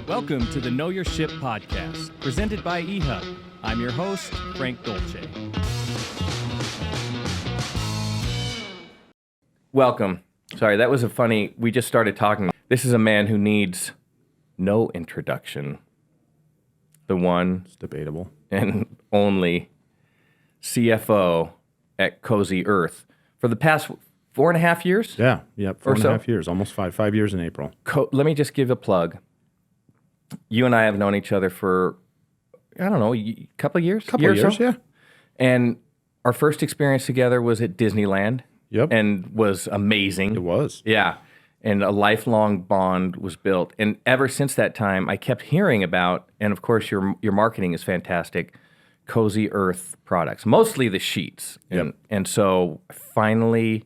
Welcome to the Know Your Ship podcast, presented by eHub. I'm your host, Frank Dolce. Welcome. Sorry, that was we just started talking. This is a man who needs no introduction. The one. It's debatable. And only CFO at Cozy Earth for the past 4.5 years? Yeah, 4.5 years, almost 5 years in April. Let me just give a plug. You and I have known each other for, I don't know, a couple of years? Yeah. And our first experience together was at Disneyland. Yep. And was amazing. It was. Yeah. And a lifelong bond was built. And ever since that time, I kept hearing about, and of course your marketing is fantastic, Cozy Earth products, mostly the sheets. And so finally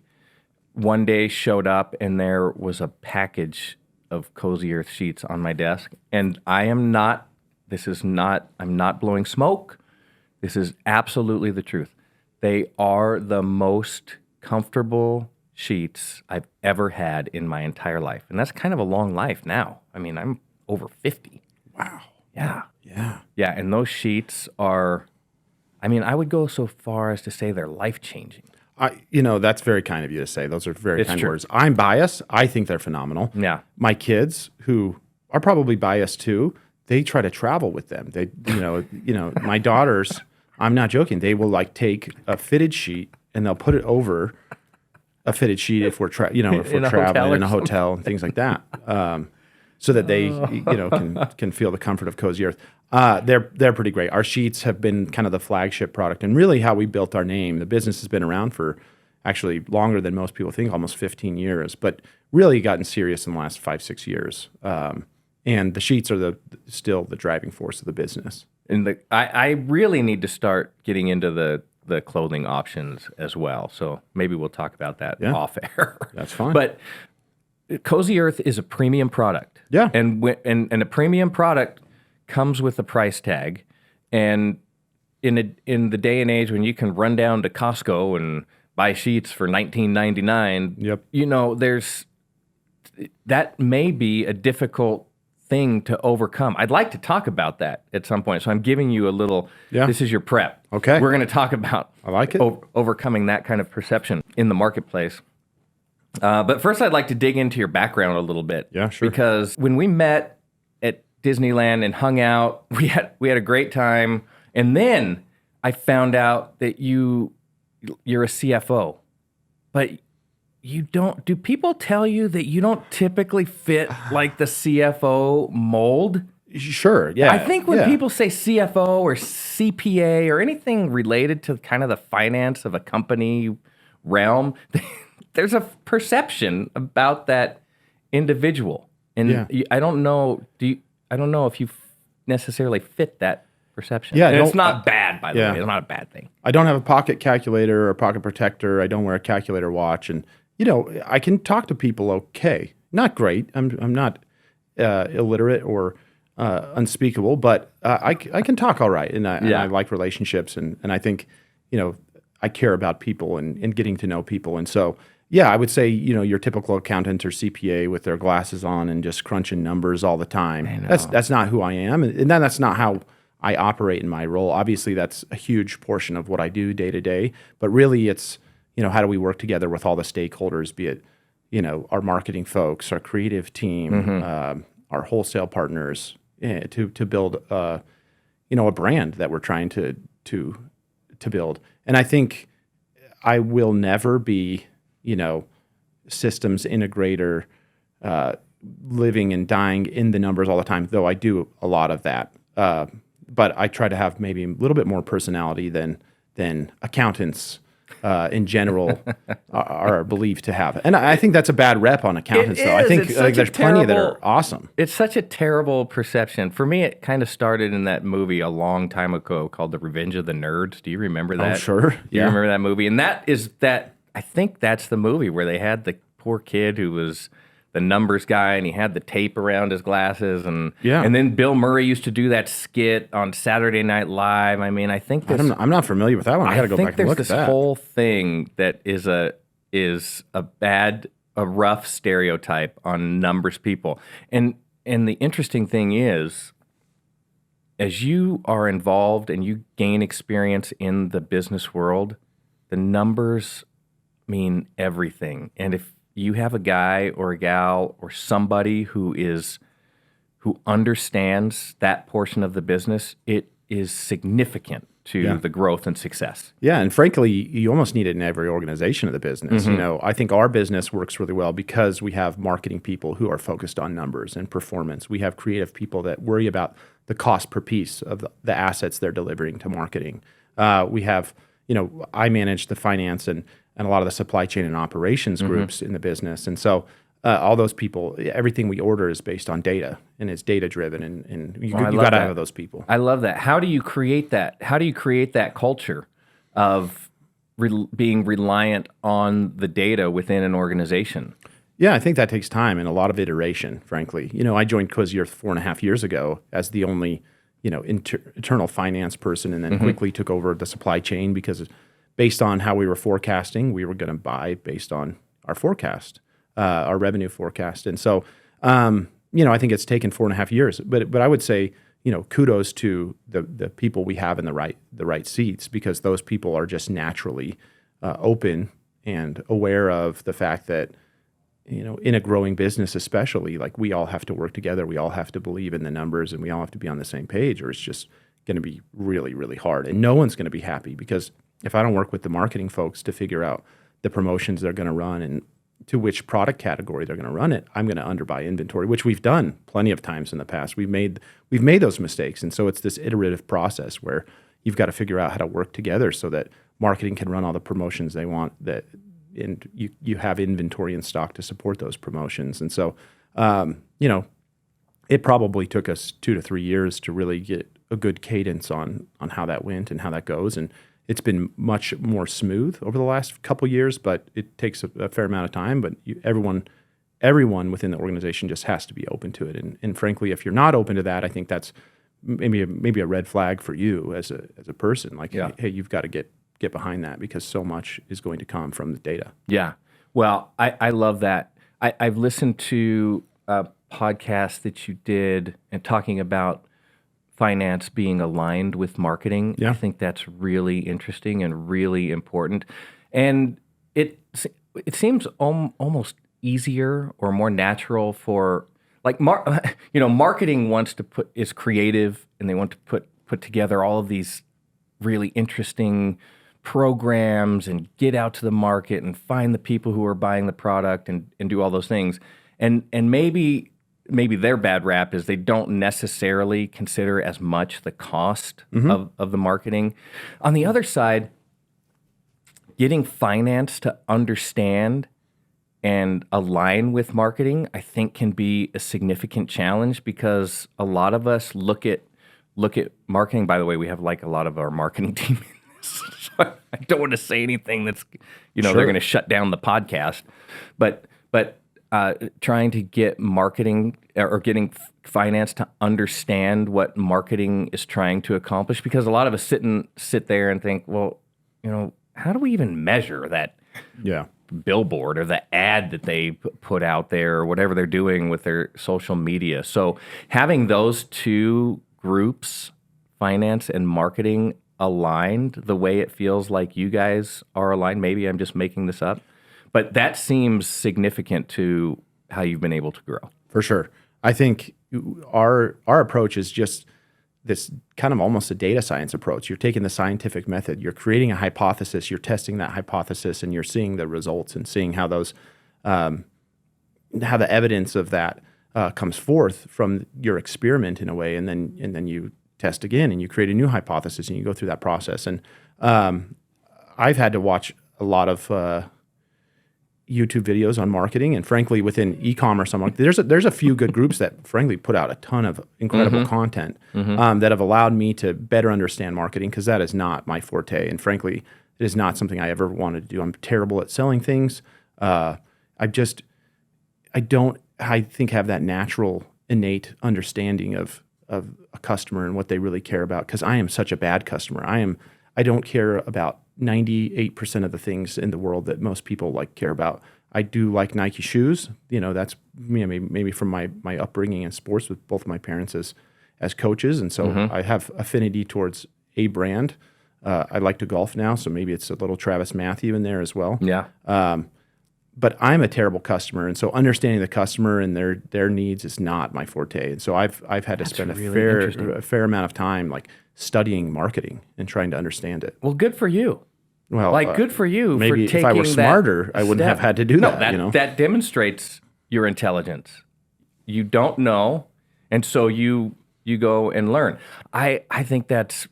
one day showed up and there was a package of Cozy Earth sheets on my desk. And I'm not blowing smoke. This is absolutely the truth. They are the most comfortable sheets I've ever had in my entire life. And that's kind of a long life now. I mean, I'm over 50. Wow. Yeah. Yeah. Yeah, and those sheets are, I would go so far as to say they're life-changing. That's very kind of you to say. Those are very kind true. words. I'm biased. I think they're phenomenal. Yeah. My kids, who are probably biased too, they try to travel with them. They, my daughters, I'm not joking. They will take a fitted sheet and they'll put it over a fitted sheet if we're traveling in a hotel and things like that, so that they can feel the comfort of Cozy Earth. They're pretty great. Our sheets have been kind of the flagship product and really how we built our name. The business has been around for actually longer than most people think, almost 15 years, but really gotten serious in the last 5-6 years. And the sheets are still the driving force of the business. And I really need to start getting into the clothing options as well. So maybe we'll talk about that off air. That's fine. But Cozy Earth is a premium product. Yeah. And a premium product comes with a price tag. And in the day and age when you can run down to Costco and buy sheets for $19.99, yep. That may be a difficult thing to overcome. I'd like to talk about that at some point. So I'm giving you a little, this is your prep. Okay. We're going to talk about I like it. Overcoming that kind of perception in the marketplace. But first I'd like to dig into your background a little bit. Yeah, sure. Because when we met at Disneyland and hung out, we had a great time. And then I found out that you're a CFO. But do people tell you that you don't typically fit like the CFO mold? Sure, yeah. I think when people say CFO or CPA or anything related to kind of the finance of a company realm, there's a perception about that individual. And I don't know if you necessarily fit that perception. Yeah, and it's not bad, by the way. It's not a bad thing. I don't have a pocket calculator or a pocket protector. I don't wear a calculator watch, and I can talk to people okay. Not great. I'm not illiterate or unspeakable, but I can talk all right, and I like relationships, and I think I care about people and getting to know people, and so I would say your typical accountant or CPA with their glasses on and just crunching numbers all the time. That's not who I am, and that's not how I operate in my role. Obviously, that's a huge portion of what I do day to day, but really it's how do we work together with all the stakeholders, be it our marketing folks, our creative team, our wholesale partners, to build a brand that we're trying to build. And I think I will never be systems integrator, living and dying in the numbers all the time, though I do a lot of that. But I try to have maybe a little bit more personality than accountants in general are believed to have. And I think that's a bad rep on accountants, though. I think there's plenty that are awesome. It's such a terrible perception. For me, it kind of started in that movie a long time ago called The Revenge of the Nerds. Do you remember that? Oh, sure. Do you remember that movie? And I think that's the movie where they had the poor kid who was the numbers guy, and he had the tape around his glasses, and then Bill Murray used to do that skit on Saturday Night Live. I think this, I'm not familiar with that one. I got to go back and look at that. There's this whole thing that is a rough stereotype on numbers people, and and the interesting thing is, as you are involved and you gain experience in the business world, the numbers mean everything. And if you have a guy or a gal or somebody who understands that portion of the business, it is significant to the growth and success. Yeah, and frankly, you almost need it in every organization of the business. You know, I think our business works really well because we have marketing people who are focused on numbers and performance. We have creative people that worry about the cost per piece of the assets they're delivering to marketing. We have, I manage the finance and a lot of the supply chain and operations groups in the business. And so all those people, everything we order is based on data and it's data driven. And you got to have those people. I love that. How do you create that? How do you create that culture of being reliant on the data within an organization? Yeah, I think that takes time and a lot of iteration, frankly. I joined Cozy Earth 4.5 years ago as the only, internal finance person, and then quickly took over the supply chain because based on how we were forecasting, we were going to buy based on our forecast, our revenue forecast. And so, I think it's taken 4.5 years, but I would say, kudos to the people we have in the right seats, because those people are just naturally open and aware of the fact that, in a growing business, especially, like, we all have to work together. We all have to believe in the numbers and we all have to be on the same page, or it's just going to be really, really hard. And no one's going to be happy, because if I don't work with the marketing folks to figure out the promotions they're going to run and to which product category they're going to run it, I'm going to underbuy inventory, which we've done plenty of times in the past. We've made those mistakes. And so it's this iterative process where you've got to figure out how to work together so that marketing can run all the promotions they want, and you have inventory in stock to support those promotions. And so, it probably took us 2 to 3 years to really get a good cadence on how that went and how that goes. And it's been much more smooth over the last couple of years, but it takes a fair amount of time. But everyone within the organization just has to be open to it. And frankly, if you're not open to that, I think that's maybe a red flag for you as a person. Like, hey, you've got to get behind that, because so much is going to come from the data. Yeah. Well, I love that. I've listened to a podcast that you did and talking about finance being aligned with marketing. Yeah. I think that's really interesting and really important. And it seems almost easier or more natural for, like, marketing is creative, and they want to put together all of these really interesting programs and get out to the market and find the people who are buying the product and do all those things. And maybe their bad rap is they don't necessarily consider as much the cost of the marketing. On the other side, getting finance to understand and align with marketing, I think, can be a significant challenge, because a lot of us look at marketing. By the way, we have, like, a lot of our marketing team in this. So I don't want to say anything that's, they're going to shut down the podcast. But trying to get marketing or getting finance to understand what marketing is trying to accomplish, because a lot of us sit there and think, well, how do we even measure that billboard or the ad that they put out there, or whatever they're doing with their social media? So having those two groups, finance and marketing, aligned the way it feels like you guys are aligned. Maybe I'm just making this up, but that seems significant to how you've been able to grow. For sure. I think our approach is just this kind of almost a data science approach. You're taking the scientific method, you're creating a hypothesis, you're testing that hypothesis, and you're seeing the results and seeing how those, how the evidence of that comes forth from your experiment in a way, and then you test again and you create a new hypothesis and you go through that process. And I've had to watch a lot of YouTube videos on marketing, and frankly, within e-commerce, there's a few good groups that frankly put out a ton of incredible content that have allowed me to better understand marketing, because that is not my forte, and frankly, it is not something I ever wanted to do. I'm terrible at selling things. I think have that natural, innate understanding of a customer and what they really care about, because I am such a bad customer. I don't care about 98% of the things in the world that most people care about. I do like Nike shoes. That's maybe from my upbringing in sports with both of my parents as coaches, and so I have affinity towards a brand. I like to golf now, so maybe it's a little Travis Matthew in there as well. Yeah. But I'm a terrible customer, and so understanding the customer and their needs is not my forte. And so I've had to spend a fair amount of time like studying marketing and trying to understand it. Well, good for you. Well, good for you. Maybe for taking if I were smarter, I wouldn't have had to do that. That demonstrates your intelligence. You don't know, and so you go and learn. I think that's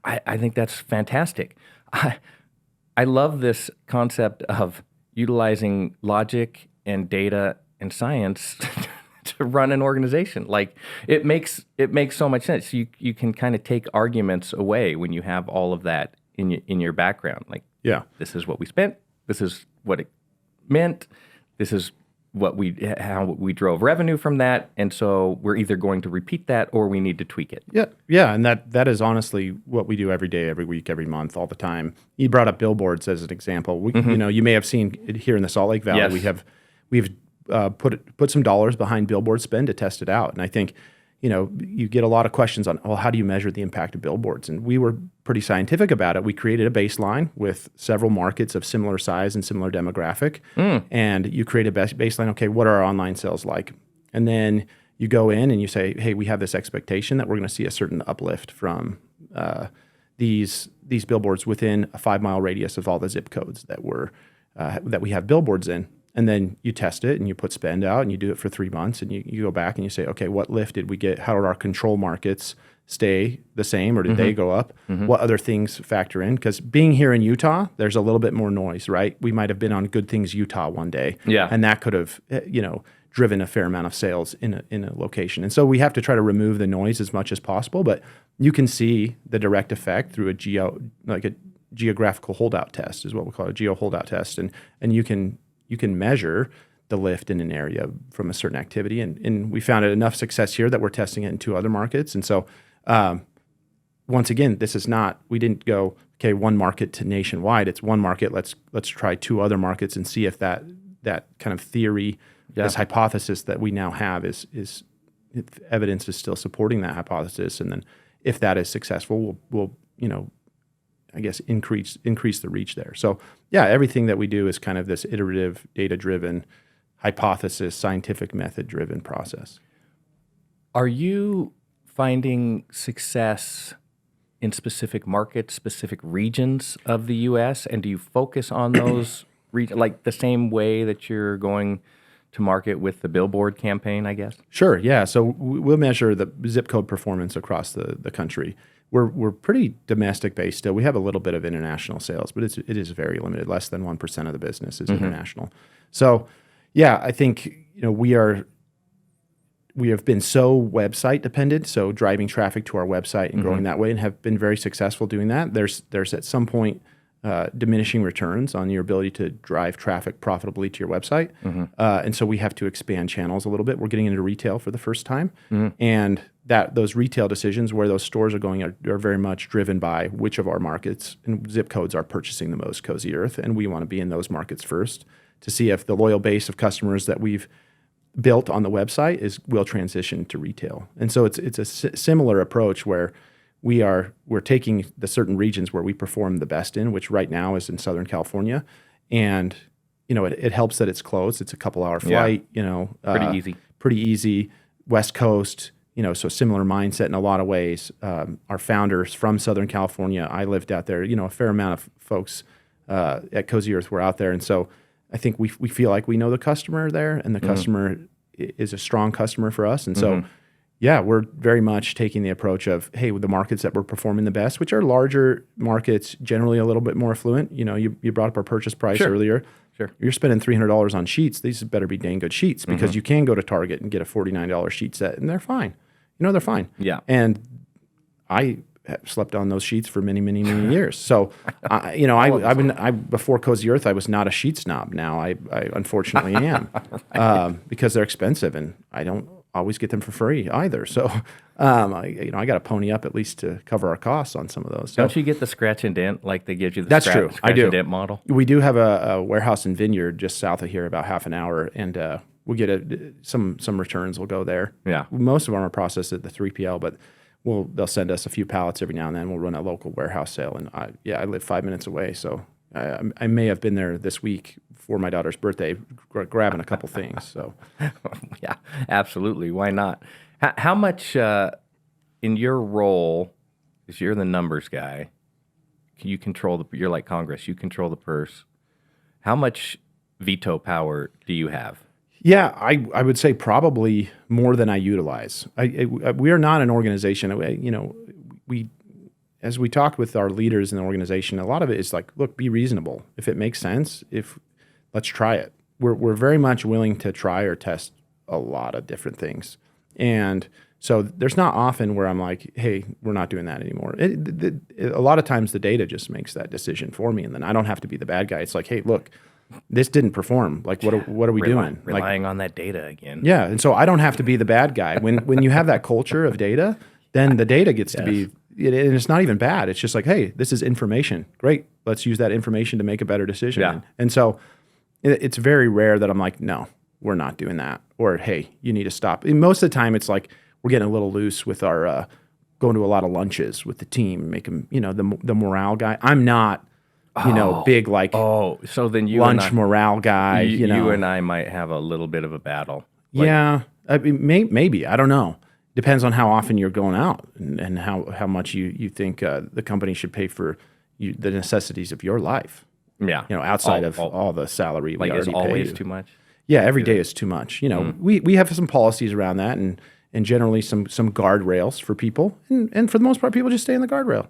fantastic. I love this concept of utilizing logic and data and science to run an organization. Like it makes so much sense. You can kind of take arguments away when you have all of that in your background. Like, this is what we spent. This is what it meant. This is how we drove revenue from that. And so we're either going to repeat that or we need to tweak it. Yeah. And that is honestly what we do every day, every week, every month, all the time. You brought up billboards as an example. You may have seen it here in the Salt Lake Valley. Yes. We've put some dollars behind billboard spend to test it out. And I think, you get a lot of questions on, well, how do you measure the impact of billboards? And we were pretty scientific about it. We created a baseline with several markets of similar size and similar demographic. And you create a baseline, okay, what are our online sales like? And then you go in and you say, hey, we have this expectation that we're going to see a certain uplift from these billboards within a 5-mile radius of all the zip codes that we have billboards in. And then you test it and you put spend out and you do it for 3 months and you go back and you say, okay, what lift did we get? How did our control markets stay the same or did they go up? What other things factor in? Because being here in Utah, there's a little bit more noise, right? We might have been on Good Things Utah one day. Yeah. And that could have, driven a fair amount of sales in a location. And so we have to try to remove the noise as much as possible, but you can see the direct effect through a geographical holdout test is what we call a geo holdout test. And you can measure the lift in an area from a certain activity. And we found enough success here that we're testing it in 2 other markets. And so once again, this is not, we didn't go, okay, one market to nationwide. It's one market. Let's try 2 other markets and see if that kind of theory, this hypothesis that we now have is if evidence is still supporting that hypothesis. And then if that is successful, we'll I guess increase the reach there. So everything that we do is kind of this iterative, data-driven, hypothesis, scientific method-driven process. Are you finding success in specific markets, specific regions of the U.S., and do you focus on those like the same way that you're going to market with the billboard campaign, I guess? Sure, yeah. So we'll measure the zip code performance across the country. We're pretty domestic based still. We have a little bit of international sales, but it is very limited. Less than 1% of the business is international. So, I think we have been so website dependent. So driving traffic to our website and growing that way, and have been very successful doing that. There's at some point diminishing returns on your ability to drive traffic profitably to your website, and so we have to expand channels a little bit. We're getting into retail for the first time, and those retail decisions where those stores are going are very much driven by which of our markets and zip codes are purchasing the most Cozy Earth, and we want to be in those markets first to see if the loyal base of customers that we've built on the website will transition to retail. And so it's a similar approach where we're taking the certain regions where we perform the best in, which right now is in Southern California, and it helps that it's close. It's a couple-hour flight. Pretty easy. West Coast. So similar mindset in a lot of ways. Our founders from Southern California, I lived out there, a fair amount of folks at Cozy Earth were out there. And so I think we feel like we know the customer there, and the customer is a strong customer for us. And so, we're very much taking the approach of, hey, with the markets that we're performing the best, which are larger markets, generally a little bit more affluent. You brought up our purchase price earlier. Sure. You're spending $300 on sheets. These better be dang good sheets, because you can go to Target and get a $49 sheet set, and they're fine. They're fine. Yeah. And I slept on those sheets for many, many, many years. So, before Cozy Earth, I was not a sheet snob. Now I unfortunately am, because they're expensive, and I don't always get them for free either. So, I got to pony up at least to cover our costs on some of those. So, Don't you get the scratch and dent like they give you the that's true. I scratch do. and dent model? We do have a warehouse and vineyard just south of here, about half an hour, and we get some returns will go there. Yeah. Most of them are processed at the 3PL, but they'll send us a few pallets every now and then. We'll run a local warehouse sale, and I live 5 minutes away, so I may have been there this week for my daughter's birthday, grabbing a couple things. So, Yeah, absolutely. Why not? How much in your role, because you're the numbers guy, you control you're like Congress, you control the purse. How much veto power do you have? yeah, I would say probably more than I utilize. We are not an organization. We as we talked with our leaders in the organization, a lot of it is like, look, be reasonable. If it makes sense, let's try it. We're very much willing to try or test a lot of different things, and so there's not often where I'm like, hey, we're not doing that anymore. A lot of times the data just makes that decision for me, and then I don't have to be the bad guy. It's like, hey, look, this didn't perform. Like, what are we doing? Relying on that data again. Yeah, and so I don't have to be the bad guy. When you have that culture of data, then the data gets to be, and it's not even bad. It's just like, hey, this is information. Great, let's use that information to make a better decision. Yeah. And so it's very rare that I'm like, no, we're not doing that. Or, hey, you need to stop. And most of the time, it's like we're getting a little loose with our going to a lot of lunches with the team, make them, the morale guy. I'm not, big like so then you lunch morale guy. You and I might have a little bit of a battle. Yeah, I mean, maybe. I don't know. Depends on how often you're going out and how much you think the company should pay for the necessities of your life. Yeah. Outside of all the salary we like is already always pay. too much. Yeah, every day is too much. We have some policies around that and generally some guardrails for people. And for the most part, people just stay in the guardrail.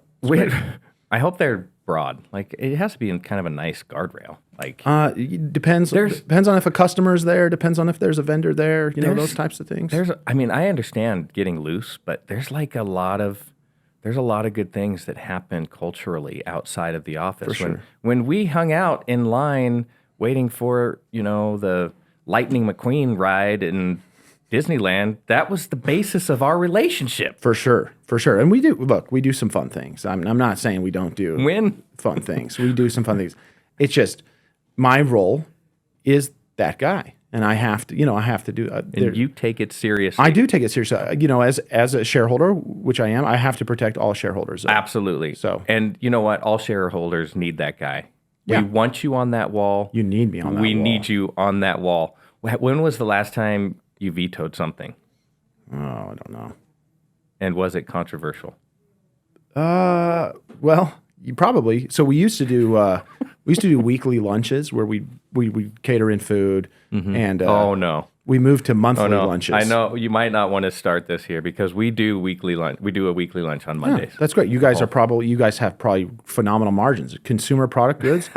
I hope they're broad. Like, it has to be in kind of a nice guardrail. Like, it depends on if a customer's there, depends on if there's a vendor there, those types of things. I understand getting loose, but there's like a lot of good things that happen culturally outside of the office. For sure. When we hung out in line waiting for, the Lightning McQueen ride in Disneyland, that was the basis of our relationship. For sure. And we do some fun things. I'm not saying we don't do fun things. We do some fun things. It's just my role is that guy. And I have to do and you take it seriously. I do take it seriously. As a shareholder, which I am, I have to protect all shareholders. Absolutely. So, and you know what? All shareholders need that guy. Yeah. We want you on that wall. You need me on that wall. We need you on that wall. When was the last time you vetoed something? Oh, I don't know. And was it controversial? Well, you probably. So we used to do weekly lunches where we cater in food and Oh no. we moved to monthly lunches. I know you might not want to start this here because we do weekly lunch. We do a weekly lunch on Mondays. That's great. You guys have probably phenomenal margins. Consumer product goods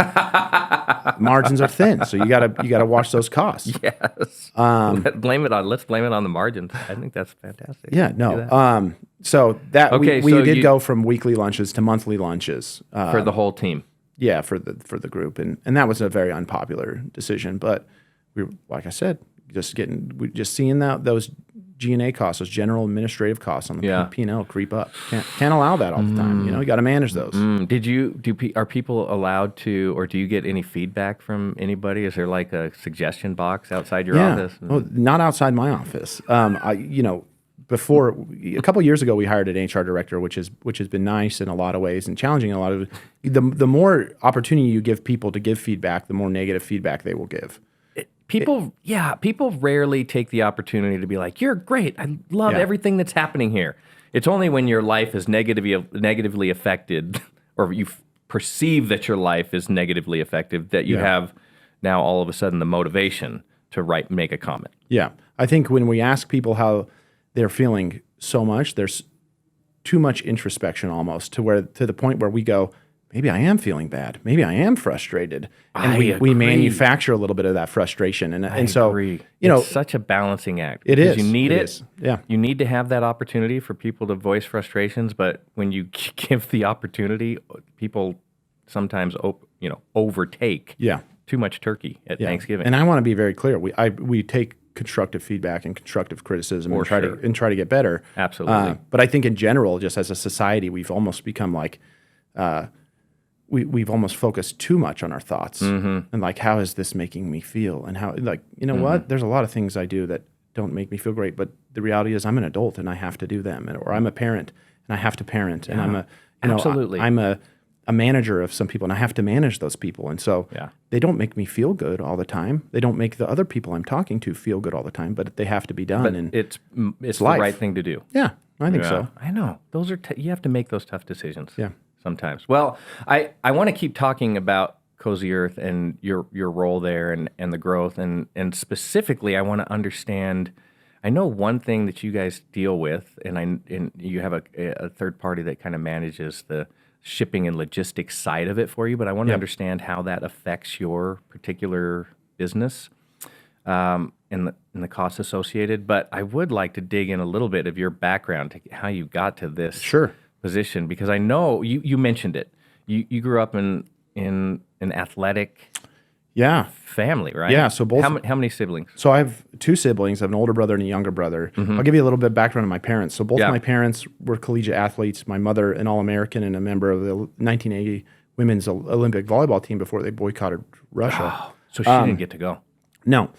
margins are thin, so you gotta watch those costs. Yes. Let's blame it on the margins. I think that's fantastic. Yeah. No. So that Okay, we so did go from weekly lunches to monthly lunches for the whole team. Yeah, for the group, and that was a very unpopular decision. But we were, like I said, just seeing those G&A costs, those general administrative costs on the P&L creep up. Can't allow that all the time. You got to manage those. Are people allowed to, or do you get any feedback from anybody? Is there like a suggestion box outside your office? Oh, not outside my office. Before a couple of years ago, we hired an HR director, which has been nice in a lot of ways and challenging in a lot of. The more opportunity you give people to give feedback, the more negative feedback they will give. People rarely take the opportunity to be like, "You're great. I love everything that's happening here." It's only when your life is negatively affected, or you perceive that your life is negatively affected, that you have now all of a sudden the motivation to make a comment. Yeah, I think when we ask people how they're feeling so much, there's too much introspection almost to the point where we go, maybe I am feeling bad. Maybe I am frustrated. And we manufacture a little bit of that frustration. And so, agree. It's such a balancing act. It is. You need it. Is. Yeah. You need to have that opportunity for people to voice frustrations. But when you give the opportunity, people sometimes, overtake too much turkey at Thanksgiving. And I want to be very clear. We take constructive feedback and constructive criticism For sure. and try to get better. Absolutely. But I think in general, just as a society, we've almost become like we've almost focused too much on our thoughts and like, how is this making me feel? And how, like, you know what? There's a lot of things I do that don't make me feel great, but the reality is I'm an adult and I have to do them, or I'm a parent and I have to parent, and I'm a, you know, Absolutely. I'm a manager of some people and I have to manage those people. And so they don't make me feel good all the time. They don't make the other people I'm talking to feel good all the time, but they have to be done. But and it's the life. right thing to do. Yeah, I think so. I know. Those are you have to make those tough decisions. Yeah. Sometimes. Well, I want to keep talking about Cozy Earth and your role there and the growth, and specifically I want to understand. I know one thing that you guys deal with, and you have a third party that kind of manages the shipping and logistics side of it for you, but I want to understand how that affects your particular business and the costs associated. But I would like to dig in a little bit of your background, to how you got to this position, because I know you mentioned it. You grew up in an athletic family, right? Yeah. So both. How many siblings? So I have two siblings. I have an older brother and a younger brother. I'll give you a little bit of background on my parents. So both my parents were collegiate athletes. My mother, an All-American and a member of the 1980 women's Olympic volleyball team before they boycotted Russia. Oh, so she didn't get to go. No.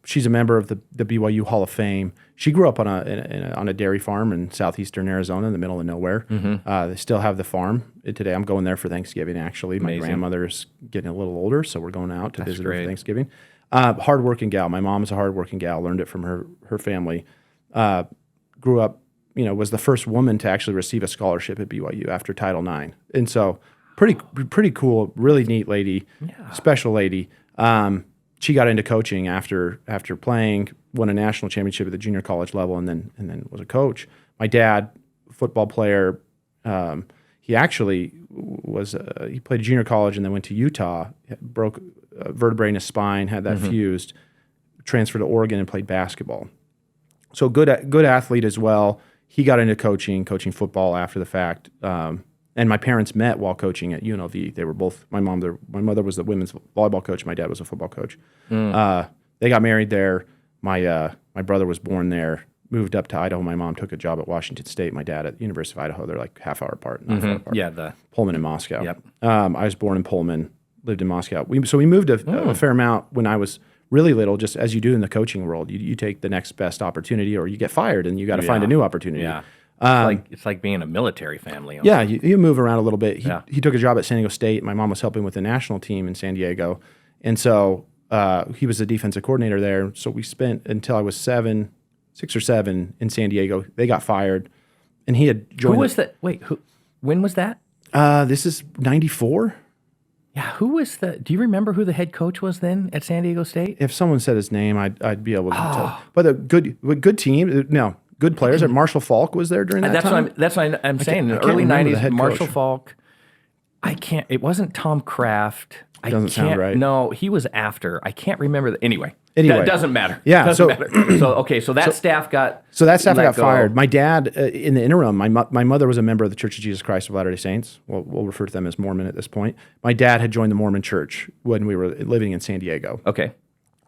She's a member of the BYU Hall of Fame. She grew up on a dairy farm in southeastern Arizona in the middle of nowhere. They still have the farm today. I'm going there for Thanksgiving, actually. My grandmother's getting a little older, so we're going out to visit her for Thanksgiving. Hardworking gal. My mom's a hardworking gal. Learned it from her family. Grew up, was the first woman to actually receive a scholarship at BYU after Title IX. And so pretty cool, really neat lady, special lady. She got into coaching after playing, won a national championship at the junior college level, and then was a coach. My dad, football player, he actually was he played junior college and then went to Utah, broke a vertebrae in his spine, had that fused, transferred to Oregon and played basketball. So good athlete as well. He got into coaching football after the fact. And my parents met while coaching at UNLV. They were both, my mother was the women's volleyball coach. My dad was a football coach. They got married there. My brother was born there, moved up to Idaho. My mom took a job at Washington State. My dad at the University of Idaho. They're like half hour apart. Not far apart. Yeah, Pullman and Moscow. Yep. I was born in Pullman, lived in Moscow. So we moved a fair amount when I was really little, just as you do in the coaching world. You take the next best opportunity, or you get fired and you got to find a new opportunity. Yeah. It's like being a military family. Almost. Yeah, you move around a little bit. He took a job at San Diego State. My mom was helping with the national team in San Diego. And so he was the defensive coordinator there. So we spent until I was 6 or 7 in San Diego. They got fired. And he had joined. Who was that? Wait, when was that? This is 94. Yeah, who was do you remember who the head coach was then at San Diego State? If someone said his name, I'd be able to tell. But a good team. No. Good players. Marshall Falk was there during that time. That's what I'm saying. In the early 90s, Marshall Falk. It wasn't Tom Kraft. Doesn't sound right. No, he was after. I can't remember. Anyway, that doesn't matter. Yeah. Doesn't matter. So that staff got. So that staff got fired. My dad, in the interim, my mother was a member of the Church of Jesus Christ of Latter-day Saints. We'll refer to them as Mormon at this point. My dad had joined the Mormon Church when we were living in San Diego. Okay.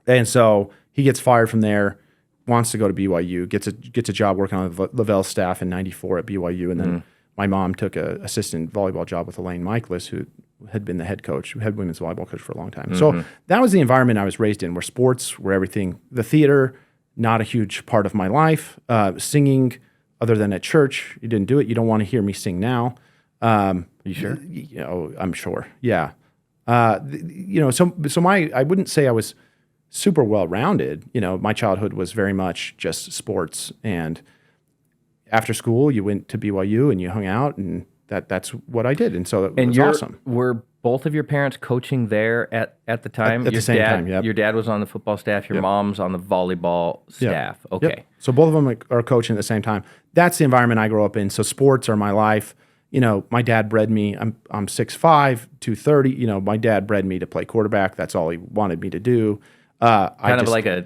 And so he gets fired from there. Wants to go to BYU, gets a job working on Lavelle's staff in '94 at BYU, and then my mom took an assistant volleyball job with Elaine Michaelis, who had been the head women's volleyball coach for a long time. So that was the environment I was raised in, where sports were everything. The theater, not a huge part of my life. Singing, other than at church, you didn't do it. You don't want to hear me sing now. You sure? I'm sure. Yeah. So I wouldn't say I was super well-rounded. My childhood was very much just sports, and after school you went to BYU and you hung out, and that's what I did. And so it was awesome. Were both of your parents coaching there at the time? At the same time, yeah. Your dad was on the football staff, your mom's on the volleyball staff. Yep. Okay. Yep. So both of them are coaching at the same time. That's the environment I grew up in. So sports are my life. My dad bred me. I'm 6'5", 230. My dad bred me to play quarterback. That's all he wanted me to do. Kind of like a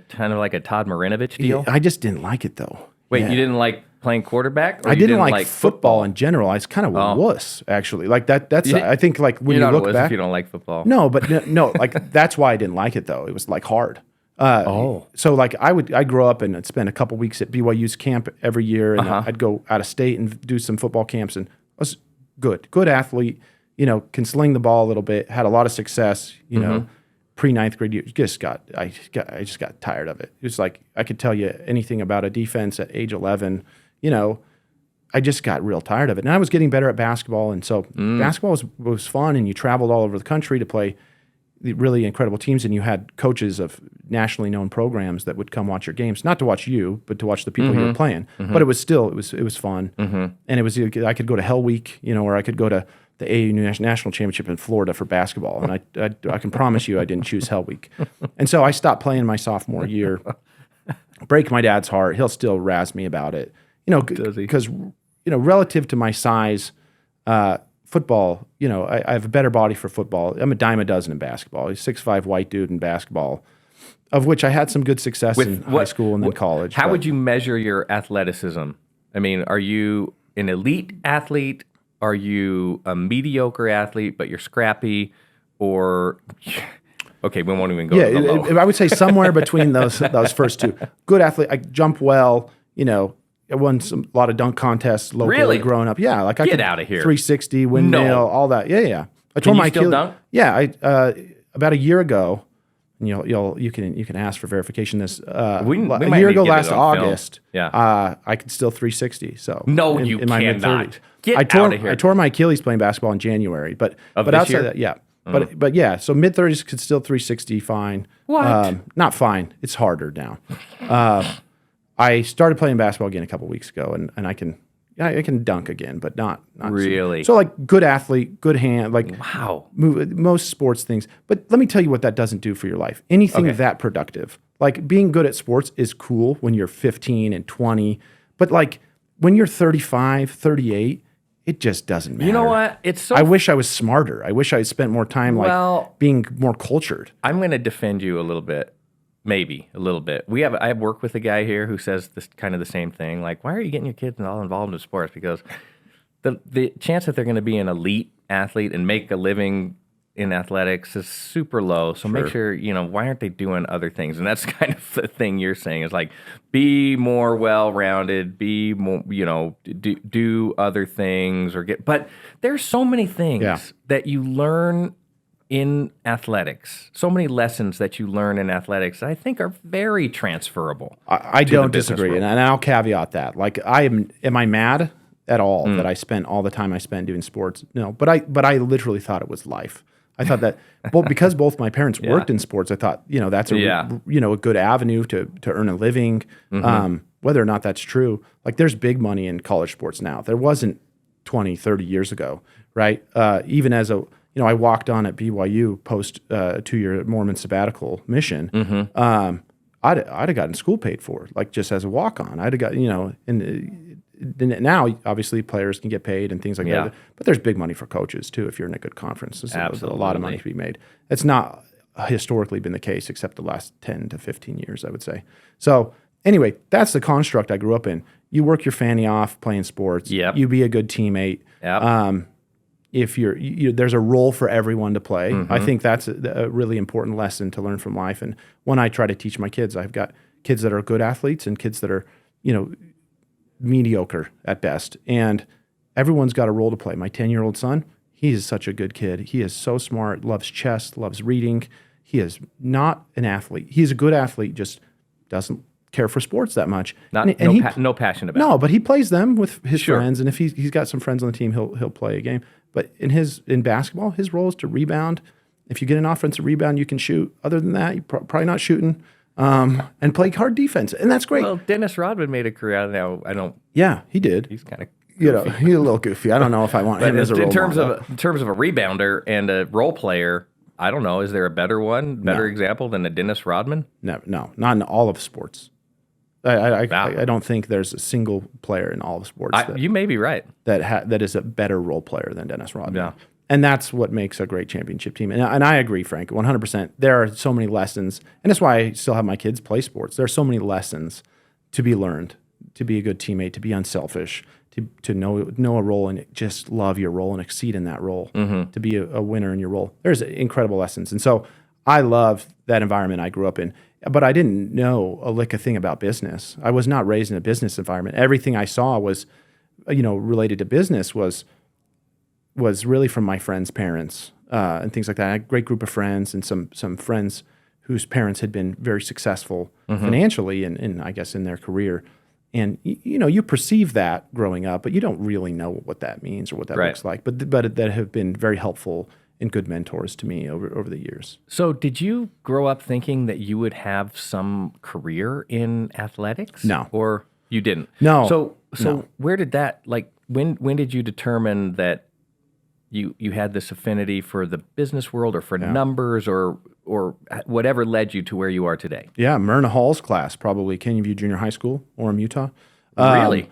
Todd Marinovich deal. I just didn't like it though. Wait, you didn't like playing quarterback? Or I you didn't like football in general. I was kind of a wuss, actually. Like that's I think like when you're you not look a wuss back, if you don't like football. No, but no, like that's why I didn't like it though. It was like hard. So like I grew up and I'd spend a couple weeks at BYU's camp every year, and I'd go out of state and do some football camps, and I was good athlete, can sling the ball a little bit, had a lot of success, pre ninth grade year. I just got tired of it. It was like I could tell you anything about a defense at age 11, I just got real tired of it. And I was getting better at basketball, and so basketball was fun, and you traveled all over the country to play the really incredible teams, and you had coaches of nationally known programs that would come watch your games, not to watch you, but to watch the people you were playing. But it was still, it was fun. And I could go to Hell Week, or I could go to the AAU National Championship in Florida for basketball. And I can promise you I didn't choose Hell Week. And so I stopped playing my sophomore year. Break my dad's heart. He'll still razz me about it. Because, relative to my size, football, I have a better body for football. I'm a dime a dozen in basketball. He's 6'5" white dude in basketball, of which I had some good success in high school and then college. How would you measure your athleticism? I mean, are you an elite athlete? Are you a mediocre athlete, but you're scrappy? Or, okay, we won't even go to the low. I would say somewhere between those first two. Good athlete. I jump well, I won a lot of dunk contests locally growing up. Yeah, like I Get out of here. 360, windmill, all that. Yeah. I Can you still dunk? Yeah, about a year ago, and you can ask for verification. This a year ago, last August, I could still 360. So no, you in my cannot. Get out of here. I tore my Achilles playing basketball in January, but outside that, yeah. But yeah, so mid-30s could still 360 fine. What? Not fine. It's harder now. I started playing basketball again a couple weeks ago, and I can dunk again, but not really. So like good athlete, good hand, like wow, most sports things. But let me tell you what that doesn't do for your life. Anything that productive, like being good at sports, is cool when you're 15 and 20, but like when you're 35, 38. It just doesn't matter. You know what? I wish I was smarter. I wish I had spent more time being more cultured. I'm going to defend you a little bit. Maybe a little bit. I have worked with a guy here who says this kind of the same thing. Like, why are you getting your kids all involved in sports? Because the chance that they're going to be an elite athlete and make a living in athletics is super low. So make sure, why aren't they doing other things? And that's kind of the thing you're saying is like, be more well-rounded, be more, do other things but there's so many things that you learn in athletics, so many lessons that you learn in athletics, I think are very transferable. I don't disagree, and I'll caveat that. Like, am I mad at all that I spent all the time I spent doing sports? No, but I literally thought it was life. I thought that because both my parents worked in sports, I thought that's a good avenue to earn a living. Whether or not that's true, like there's big money in college sports now. There wasn't 20, 30 years ago, right? Even as I walked on at BYU post a 2-year Mormon sabbatical mission. I'd have gotten school paid for, like just as a walk on. I'd have got and now obviously players can get paid and things like that. But there's big money for coaches too if you're in a good conference. There's a lot of money to be made. It's not historically been the case except the last 10 to 15 years, I would say. So anyway, that's the construct I grew up in. You work your fanny off playing sports. You be a good teammate. If there's a role for everyone to play. I think that's a really important lesson to learn from life. And when I try to teach my kids, I've got kids that are good athletes and kids that are, mediocre at best. And everyone's got a role to play. My 10-year-old son, he is such a good kid. He is so smart, loves chess, loves reading. He is not an athlete. He's a good athlete, just doesn't care for sports that much. No passion about it. No, but he plays them with his friends. And if he's got some friends on the team, he'll play a game. But in basketball, his role is to rebound. If you get an offensive rebound, you can shoot. Other than that, you're probably not shooting. And play hard defense, and that's great. Well, Dennis Rodman made a career out of that. I don't. Yeah, he did. He's kind of he's a little goofy. I don't know if I want him as a role model. In terms of a rebounder and a role player, I don't know. Is there a better example than a Dennis Rodman? No, not in all of sports. I don't think there's a single player in all of sports. You may be right. That is a better role player than Dennis Rodman. Yeah. And that's what makes a great championship team. And I agree, Frank, 100%. There are so many lessons, and that's why I still have my kids play sports. There are so many lessons to be learned, to be a good teammate, to be unselfish, to know a role and just love your role and exceed in that role, to be a winner in your role. There's incredible lessons. And so I love that environment I grew up in, but I didn't know a lick of thing about business. I was not raised in a business environment. Everything I saw was, related to business was really from my friends' parents and things like that. I had a great group of friends and some friends whose parents had been very successful financially and I guess in their career. And you perceive that growing up, but you don't really know what that means or what that looks like. But that have been very helpful and good mentors to me over the years. So did you grow up thinking that you would have some career in athletics? No. Or you didn't? No. So where did that, like, when did you determine that you had this affinity for the business world or for numbers or whatever led you to where you are today? Yeah, Myrna Hall's class, probably Canyon View Junior High School, Orem, Utah. Really?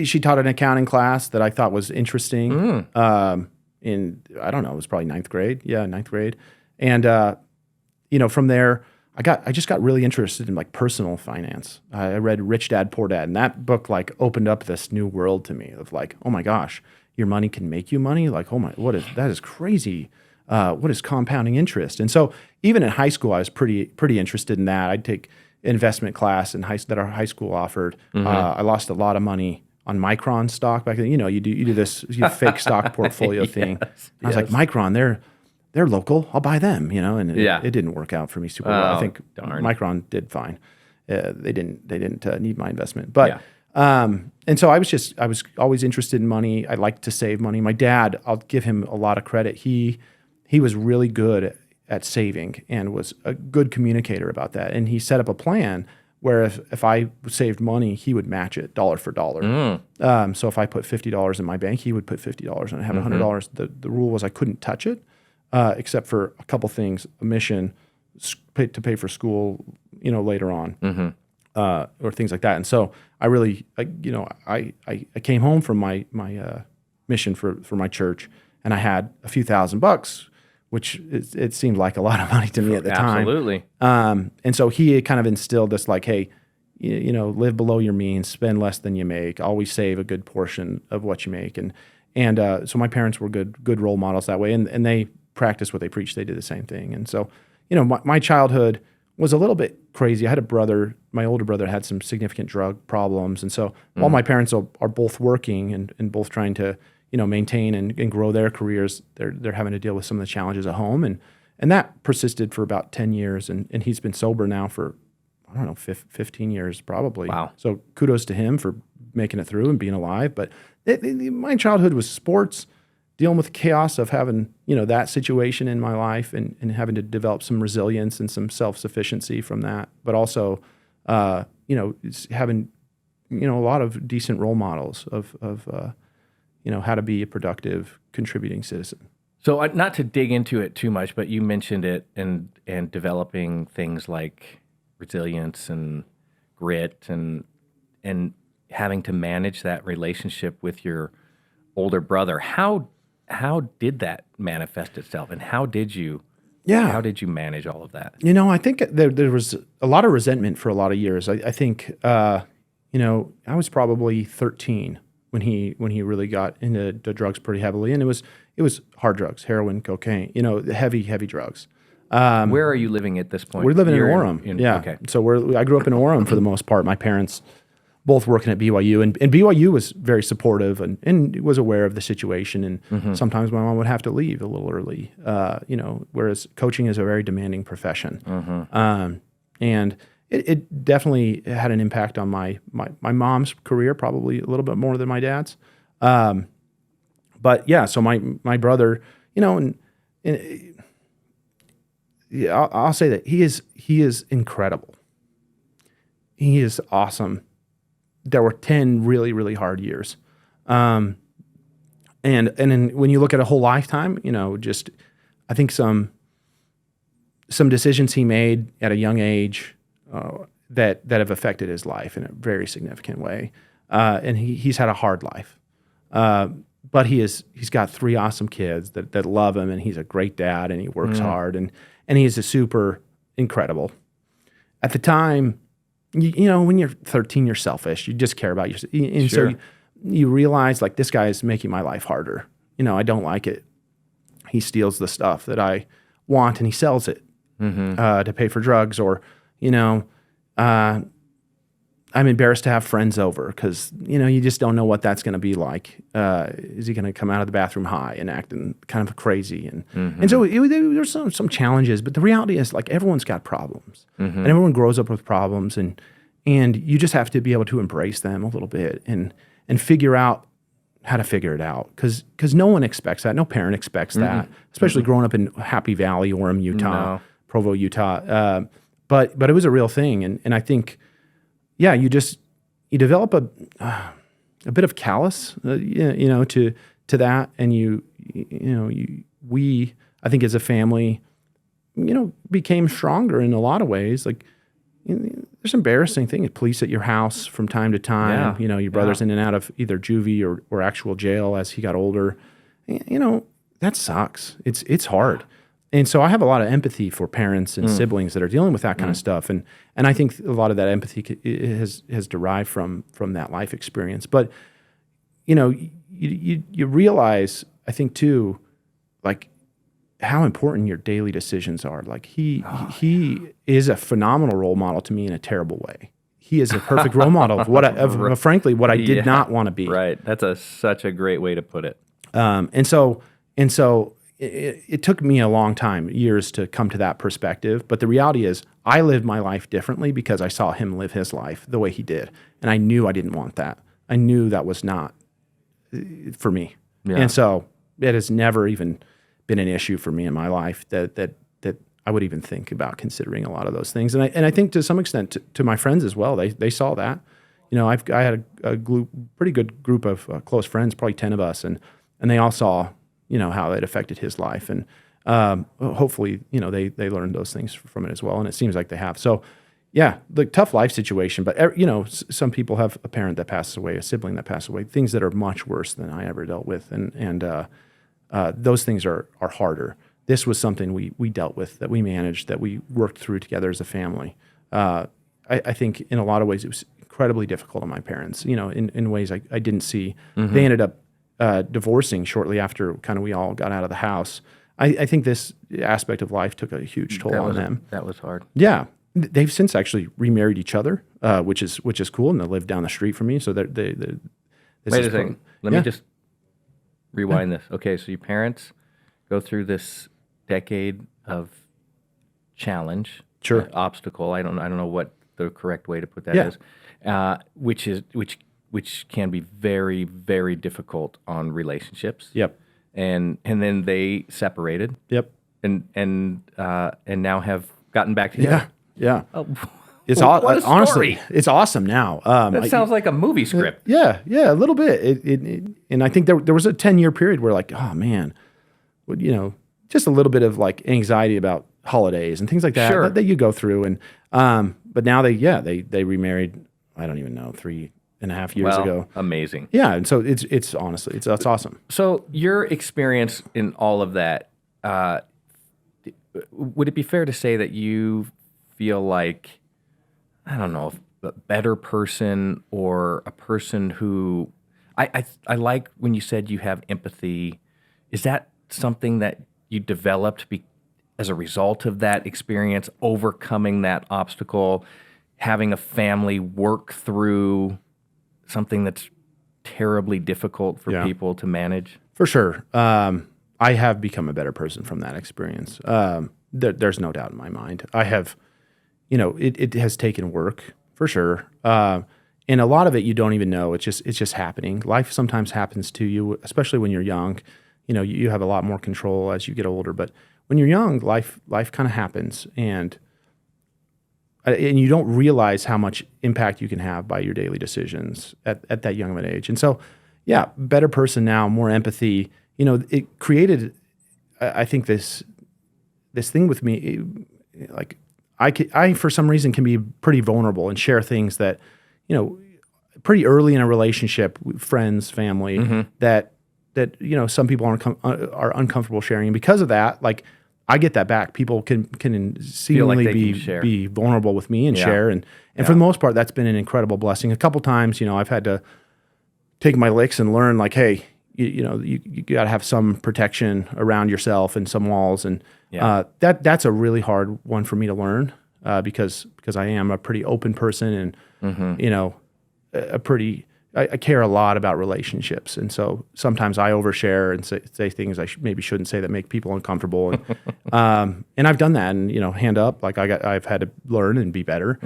She taught an accounting class that I thought was interesting. I don't know, it was probably ninth grade. Yeah, ninth grade. And, from there, I just got really interested in like personal finance. I read Rich Dad, Poor Dad, and that book like opened up this new world to me of like, oh my gosh, your money can make you money. Like, that is crazy. What is compounding interest? And so even in high school, I was pretty interested in that. I'd take investment class that our high school offered. I lost a lot of money on Micron stock back then. You do this fake stock portfolio thing. I was like, Micron, they're local. I'll buy them. And it didn't work out for me super well. I think Micron did fine. They didn't need my investment, but. And so I was always interested in money. I liked to save money. My dad, I'll give him a lot of credit. He was really good at saving and was a good communicator about that. And he set up a plan where if I saved money, he would match it dollar for dollar. So if I put $50 in my bank, he would put $50 and I have $100. The rule was I couldn't touch it except for a couple things, a mission to pay for school, later on. Or things like that. And so I really, I came home from my mission for my church, and I had a few $1,000, which it seemed like a lot of money to me at the time. Absolutely. And so he kind of instilled this like, hey, live below your means, spend less than you make, always save a good portion of what you make. And so my parents were good role models that way, and they practiced what they preached. They did the same thing. And so, my childhood was a little bit crazy. I had a brother, my older brother had some significant drug problems. And so while my parents are both working and both trying to, maintain and grow their careers, they're having to deal with some of the challenges at home. And that persisted for about 10 years. And he's been sober now for, 15 years probably. Wow. So kudos to him for making it through and being alive. But my childhood was sports, dealing with the chaos of having, that situation in my life and having to develop some resilience and some self-sufficiency from that. But also, having, a lot of decent role models of how to be a productive, contributing citizen. So not to dig into it too much, but you mentioned it and developing things like resilience and grit and having to manage that relationship with your older brother. How did that manifest itself, and how did you manage all of that? I think there was a lot of resentment for a lot of years. I think I was probably 13 when he really got into the drugs pretty heavily, and it was hard drugs, heroin, cocaine, heavy drugs. Where are you living at this point? We're living in Orem. Okay. So I grew up in Orem for the most part. My parents both working at BYU, and BYU was very supportive and was aware of the situation. And sometimes my mom would have to leave a little early, whereas coaching is a very demanding profession. And it definitely had an impact on my mom's career, probably a little bit more than my dad's. But yeah, so my brother, I'll say that he is incredible. He is awesome. There were 10 really, really hard years. And then when you look at a whole lifetime, I think some decisions he made at a young age that have affected his life in a very significant way. And he's had a hard life. But he's got 3 awesome kids that love him, and he's a great dad, and he works hard, and he's a super incredible. At the time, when you're 13, you're selfish. You just care about yourself. And Sure. so you realize, like, this guy is making my life harder. I don't like it. He steals the stuff that I want and he sells it. to pay for drugs, or, I'm embarrassed to have friends over because, you just don't know what that's going to be like. Is he going to come out of the bathroom high and acting kind of crazy? And so there's some challenges, but the reality is, like, everyone's got problems, and everyone grows up with problems, and you just have to be able to embrace them a little bit and figure out how to figure it out, because no one expects that. No parent expects that, especially growing up in Happy Valley, Orem, Utah, Provo, Utah. But it was a real thing, and I think, you develop a bit of callous, to that, and we, I think, as a family, became stronger in a lot of ways. Like, there's embarrassing things, police at your house from time to time. Your brother's in and out of either juvie or actual jail as he got older. That sucks. It's hard. And so I have a lot of empathy for parents and siblings that are dealing with that kind of stuff. And I think a lot of that empathy has derived from that life experience. But, you realize, I think too, like, how important your daily decisions are. Like, he is a phenomenal role model to me in a terrible way. He is a perfect role model of frankly, what I did not want to be. Right. That's such a great way to put it. And so it took me a long time, years, to come to that perspective. But the reality is, I lived my life differently because I saw him live his life the way he did. And I knew I didn't want that. I knew that was not for me. Yeah. And so it has never even been an issue for me in my life that I would even think about considering a lot of those things. And I think to some extent to my friends as well, they saw that. I had a pretty good group of close friends, probably 10 of us, and they all saw, how it affected his life. And hopefully, they learned those things from it as well. And it seems like they have. So, the tough life situation. But, some people have a parent that passes away, a sibling that passes away, things that are much worse than I ever dealt with. And those things are harder. This was something we dealt with, that we managed, that we worked through together as a family. I think in a lot of ways it was incredibly difficult on my parents, in ways I didn't see. They ended up divorcing shortly after kind of we all got out of the house. I think this aspect of life took a huge toll on them. That was hard. Yeah. They've since actually remarried each other, which is cool, and they live down the street from me. So they Wait a second. Let me just rewind this. Okay, so your parents go through this decade of challenge, obstacle. I don't know what the correct way to put that is, which can be very, very difficult on relationships. Yep. And then they separated. Yep. And now have gotten back together. Yeah. Oh, it's what a honestly, story. it's awesome now. That sounds like a movie script. Yeah, a little bit. And I think there was a 10-year period where, like, oh man, just a little bit of like anxiety about holidays and things like that that you go through. And but now they remarried. I don't even know, 3.5 years ago. Amazing. Yeah, and so it's honestly it's awesome. So your experience in all of that, would it be fair to say that you feel like, I don't know, a better person, or a person who I like when you said you have empathy. Is that something that you developed as a result of that experience, overcoming that obstacle, having a family work through something that's terribly difficult for people to manage? For sure. I have become a better person from that experience. There's no doubt in my mind. I have, it has taken work for sure. And a lot of it you don't even know. It's just happening. Life sometimes happens to you, especially when you're young. You have a lot more control as you get older. But when you're young, life kind of happens, and you don't realize how much impact you can have by your daily decisions at that young of an age. And so, better person now, more empathy. It created, I think, this thing with me. Like, I for some reason can be pretty vulnerable and share things that, pretty early in a relationship, friends, family, that some people are uncomfortable sharing. And because of that, like, I get that back. People can seemingly be vulnerable with me and share. And for the most part, that's been an incredible blessing. A couple times, I've had to take my licks and learn, like, hey, you got to have some protection around yourself and some walls, and Yeah. that's a really hard one for me to learn because I am a pretty open person, and a pretty I care a lot about relationships, and so sometimes I overshare and say things I maybe shouldn't say that make people uncomfortable, and I've done that, and hand up, like I've had to learn and be better.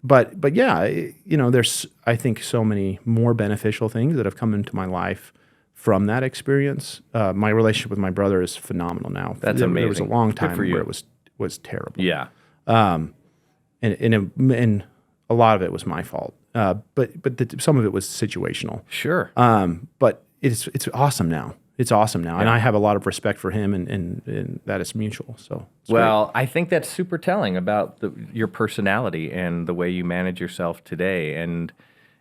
But yeah, there's I think so many more beneficial things that have come into my life from that experience. My relationship with my brother is phenomenal now. That's amazing. There was a long Good time for you. where it was terrible. Yeah. And a lot of it was my fault. But some of it was situational. Sure. But it's awesome now. It's awesome now, and I have a lot of respect for him, and that is mutual. So well, I think that's super telling about your personality and the way you manage yourself today, and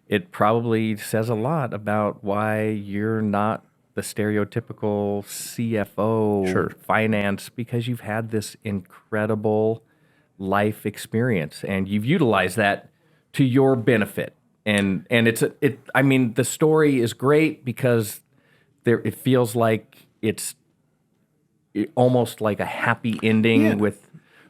it probably says a lot about why you're not the stereotypical CFO finance, because you've had this incredible life experience and you've utilized that to your benefit. And I mean, the story is great because it feels like it's almost like a happy ending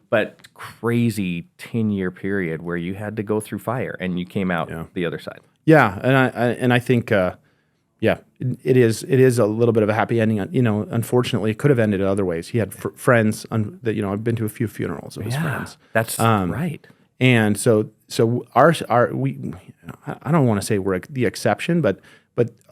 but crazy 10-year period where you had to go through fire and you came out the other side. Yeah, and I think it is a little bit of a happy ending. Unfortunately, it could have ended other ways. He had friends that I've been to a few funerals of his friends. That's right. And so we I don't want to say we're the exception, but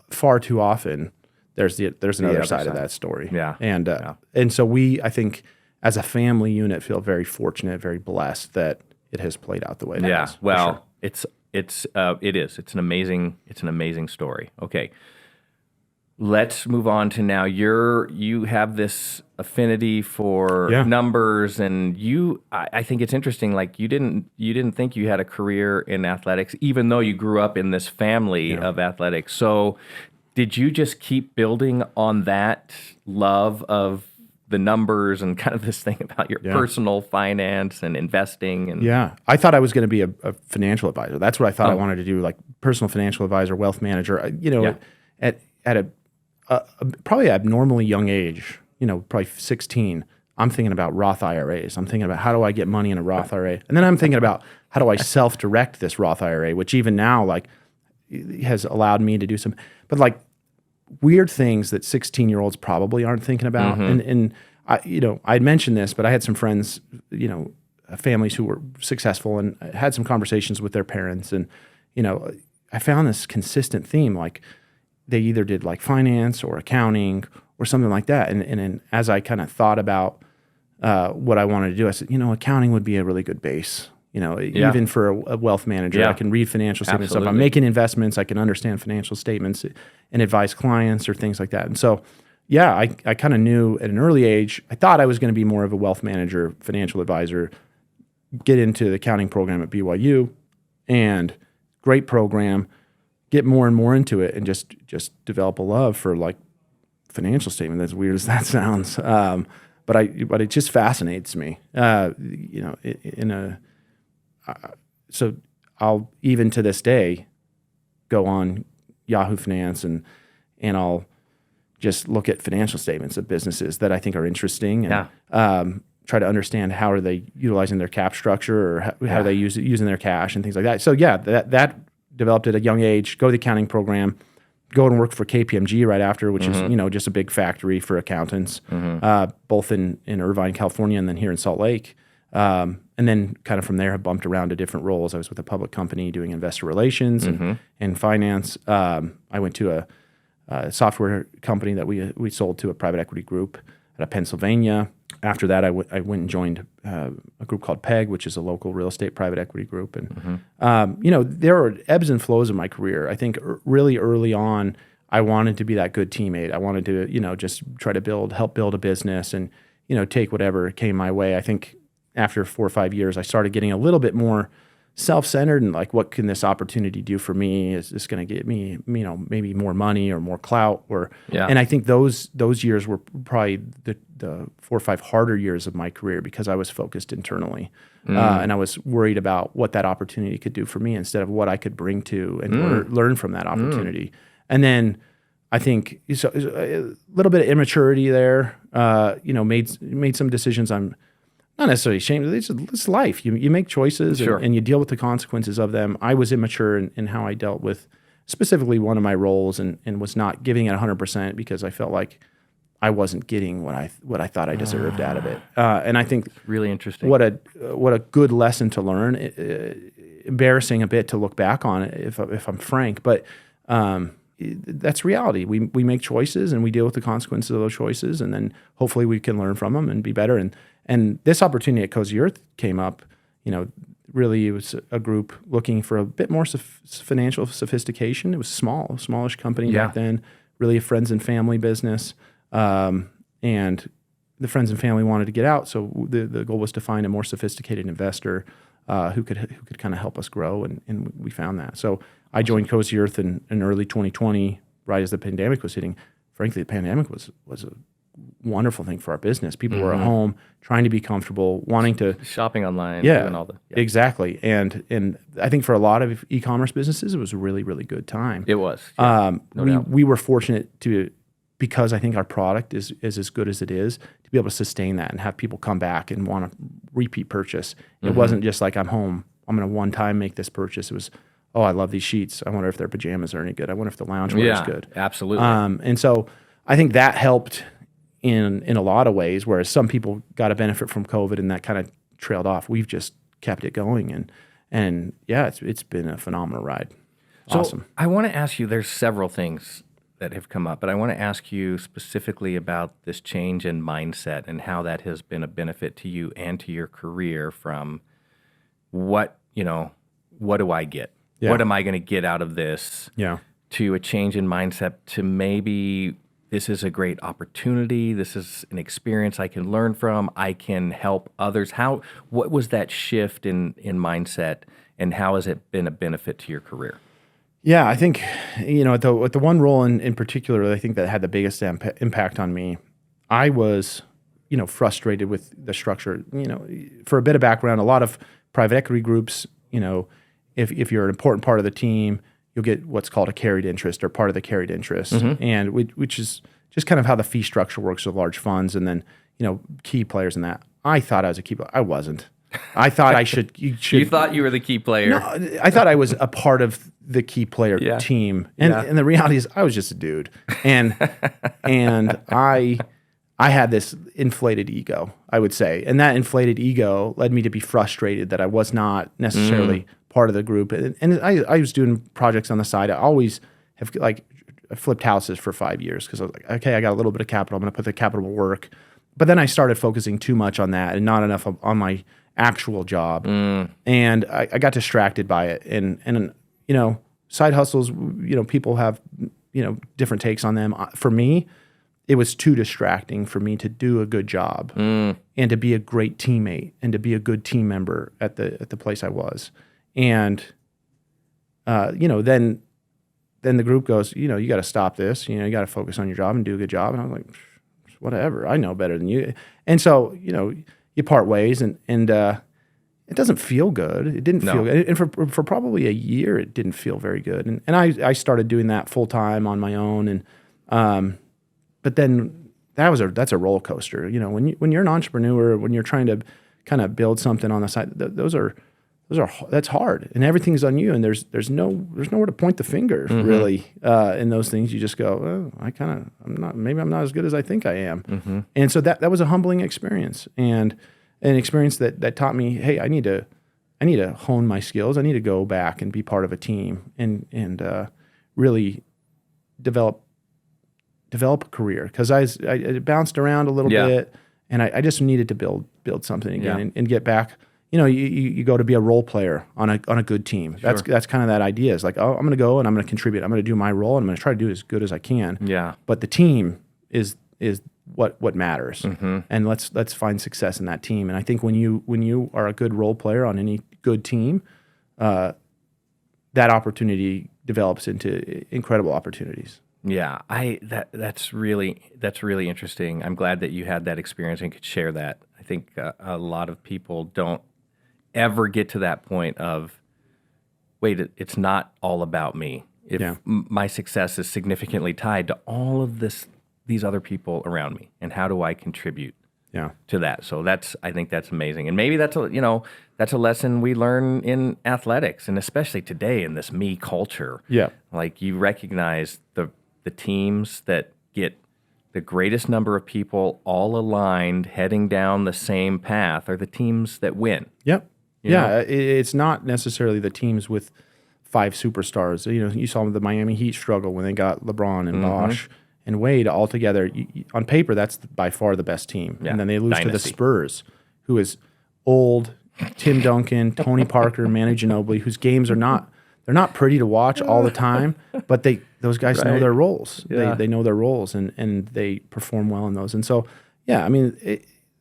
far too often there's another side of that story. Yeah. And so I think as a family unit feel very fortunate, very blessed that it has played out the way it has. Well, it is. It's an amazing story. Okay. Let's move on to now. You have this affinity for numbers, and I think it's interesting. Like you didn't think you had a career in athletics, even though you grew up in this family of athletics. So, did you just keep building on that love of the numbers and kind of this thing about your personal finance and investing? And I thought I was going to be a financial advisor. That's what I thought I wanted to do, like personal financial advisor, wealth manager. At a probably abnormally young age, probably 16, I'm thinking about Roth IRAs. I'm thinking about how do I get money in a Roth IRA? And then I'm thinking about how do I self-direct this Roth IRA, which even now has allowed me to do some, but weird things that 16-year-olds probably aren't thinking about. And I'd mentioned this, but I had some friends, families who were successful, and I had some conversations with their parents, and I found this consistent theme, like they either did finance or accounting or something like that. And as I kind of thought about what I wanted to do, I said, accounting would be a really good base. Even for a wealth manager, I can read financial statements. So if I'm making investments, I can understand financial statements and advise clients or things like that. And so, I kind of knew at an early age, I thought I was going to be more of a wealth manager, financial advisor, get into the accounting program at BYU, and great program, get more and more into it, and just develop a love for financial statement. As weird as that sounds, but it just fascinates me. So I'll even to this day go on Yahoo Finance and I'll just look at financial statements of businesses that I think are interesting and try to understand how are they utilizing their cap structure or how are they using their cash and things like that. So that developed at a young age. Go to the accounting program, go and work for KPMG right after, which is just a big factory for accountants, both in Irvine, California, and then here in Salt Lake. And then kind of from there, I bumped around to different roles. I was with a public company doing investor relations and finance. I went to a software company that we sold to a private equity group out of Pennsylvania. After that, I went and joined a group called PEG, which is a local real estate private equity group. And, there are ebbs and flows in my career. I think really early on, I wanted to be that good teammate. I wanted to, just try to help build a business and, take whatever came my way. I think after 4 or 5 years, I started getting a little bit more self-centered and what can this opportunity do for me? Is this going to get me, maybe more money or more clout? And I think those years were probably the 4 or 5 harder years of my career because I was focused internally. And I was worried about what that opportunity could do for me instead of what I could bring to and learn from that opportunity. And then I think so, a little bit of immaturity there. Made some decisions I'm not necessarily ashamed of. It's life. You make choices Sure. and you deal with the consequences of them. I was immature in how I dealt with specifically one of my roles and was not giving it 100% because I felt like I wasn't getting what I thought I deserved out of it. And I think Really interesting. what a good lesson to learn. Embarrassing a bit to look back on it if I'm frank, but that's reality. We make choices and we deal with the consequences of those choices, and then hopefully we can learn from them and be better. And this opportunity at Cozy Earth came up. Really it was a group looking for a bit more financial sophistication. It was smallish company back then. Really a friends and family business. And the friends and family wanted to get out, so the goal was to find a more sophisticated investor who could kind of help us grow, and we found that. So I joined Cozy Earth in early 2020, right as the pandemic was hitting. Frankly, the pandemic was a wonderful thing for our business. People were at home, trying to be comfortable, wanting to Shopping online, yeah, doing all the exactly. And I think for a lot of e-commerce businesses, it was a really, really good time. It was. Yeah, no doubt. We were fortunate because I think our product is as good as it is, to be able to sustain that and have people come back and want to repeat purchase. It wasn't just like, I'm home, I'm going to one time make this purchase. It was, oh, I love these sheets. I wonder if their pajamas are any good. I wonder if the loungewear is good. Absolutely. And so I think that helped in a lot of ways, whereas some people got a benefit from COVID and that kind of trailed off. We've just kept it going, and yeah, it's been a phenomenal ride. Awesome. So I want to ask you, there's several things that have come up, but I want to ask you specifically about this change in mindset and how that has been a benefit to you and to your career from what do I get? Yeah. What am I going to get out of this? Yeah. To a change in mindset to maybe this is a great opportunity. This is an experience I can learn from. I can help others. What was that shift in mindset, and how has it been a benefit to your career? Yeah, I think, at the one role in particular, I think that had the biggest impact on me, I was, frustrated with the structure. For a bit of background, a lot of private equity groups, if you're an important part of the team, you'll get what's called a carried interest or part of the carried interest, and which is just kind of how the fee structure works with large funds, and then, key players in that. I thought I was a key player. I wasn't. I thought I should. You thought you were the key player. No, I thought I was a part of the key player team, and the reality is I was just a dude, and I had this inflated ego, I would say, and that inflated ego led me to be frustrated that I was not necessarily part of the group, and I was doing projects on the side. I always have I flipped houses for 5 years because I was like, okay, I got a little bit of capital, I'm going to put the capital to work, but then I started focusing too much on that and not enough on my actual job, and I got distracted by it, and side hustles, people have different takes on them. For me, it was too distracting for me to do a good job and to be a great teammate and to be a good team member at the place I was, and then the group goes, you got to stop this, you got to focus on your job and do a good job, and I was like, whatever, I know better than you, and so you part ways, and it doesn't feel good. It didn't feel good. And for probably a year, it didn't feel very good. And I started doing that full time on my own. And but then that's a roller coaster. When you're an entrepreneur, when you're trying to kind of build something on the side, that's hard, and everything's on you. And there's nowhere to point the finger really in those things. You just go, maybe I'm not as good as I think I am. And so that was a humbling experience, and an experience that taught me, hey, I need to hone my skills. I need to go back and be part of a team and really develop a career, because I bounced around a little bit, and I just needed to build something again and get back. You go to be a role player on a good team. Sure. That's kind of that idea. It's like, oh, I'm going to go and I'm going to contribute. I'm going to do my role and I'm going to try to do it as good as I can. Yeah. But the team is what matters, and let's find success in that team. And I think when you are a good role player on any good team, that opportunity develops into incredible opportunities. Yeah, that's really interesting. I'm glad that you had that experience and could share that. I think a lot of people don't ever get to that point of, wait, it's not all about me. if my success is significantly tied to all of these other people around me, and how do I contribute to that? So I think that's amazing, and maybe that's a lesson we learn in athletics, and especially today in this me culture. Yeah, like you recognize the teams that get the greatest number of people all aligned, heading down the same path, are the teams that win. Yep. You know? It's not necessarily the teams with 5 superstars. You saw the Miami Heat struggle when they got LeBron and Bosh and Wade all together. On paper, that's by far the best team. Yeah. And then they lose Dynasty. to the Spurs, who is old, Tim Duncan, Tony Parker, Manu Ginobili, whose games they're not pretty to watch all the time, but those guys know their roles. Yeah. They know their roles and they perform well in those. And so, yeah, I mean,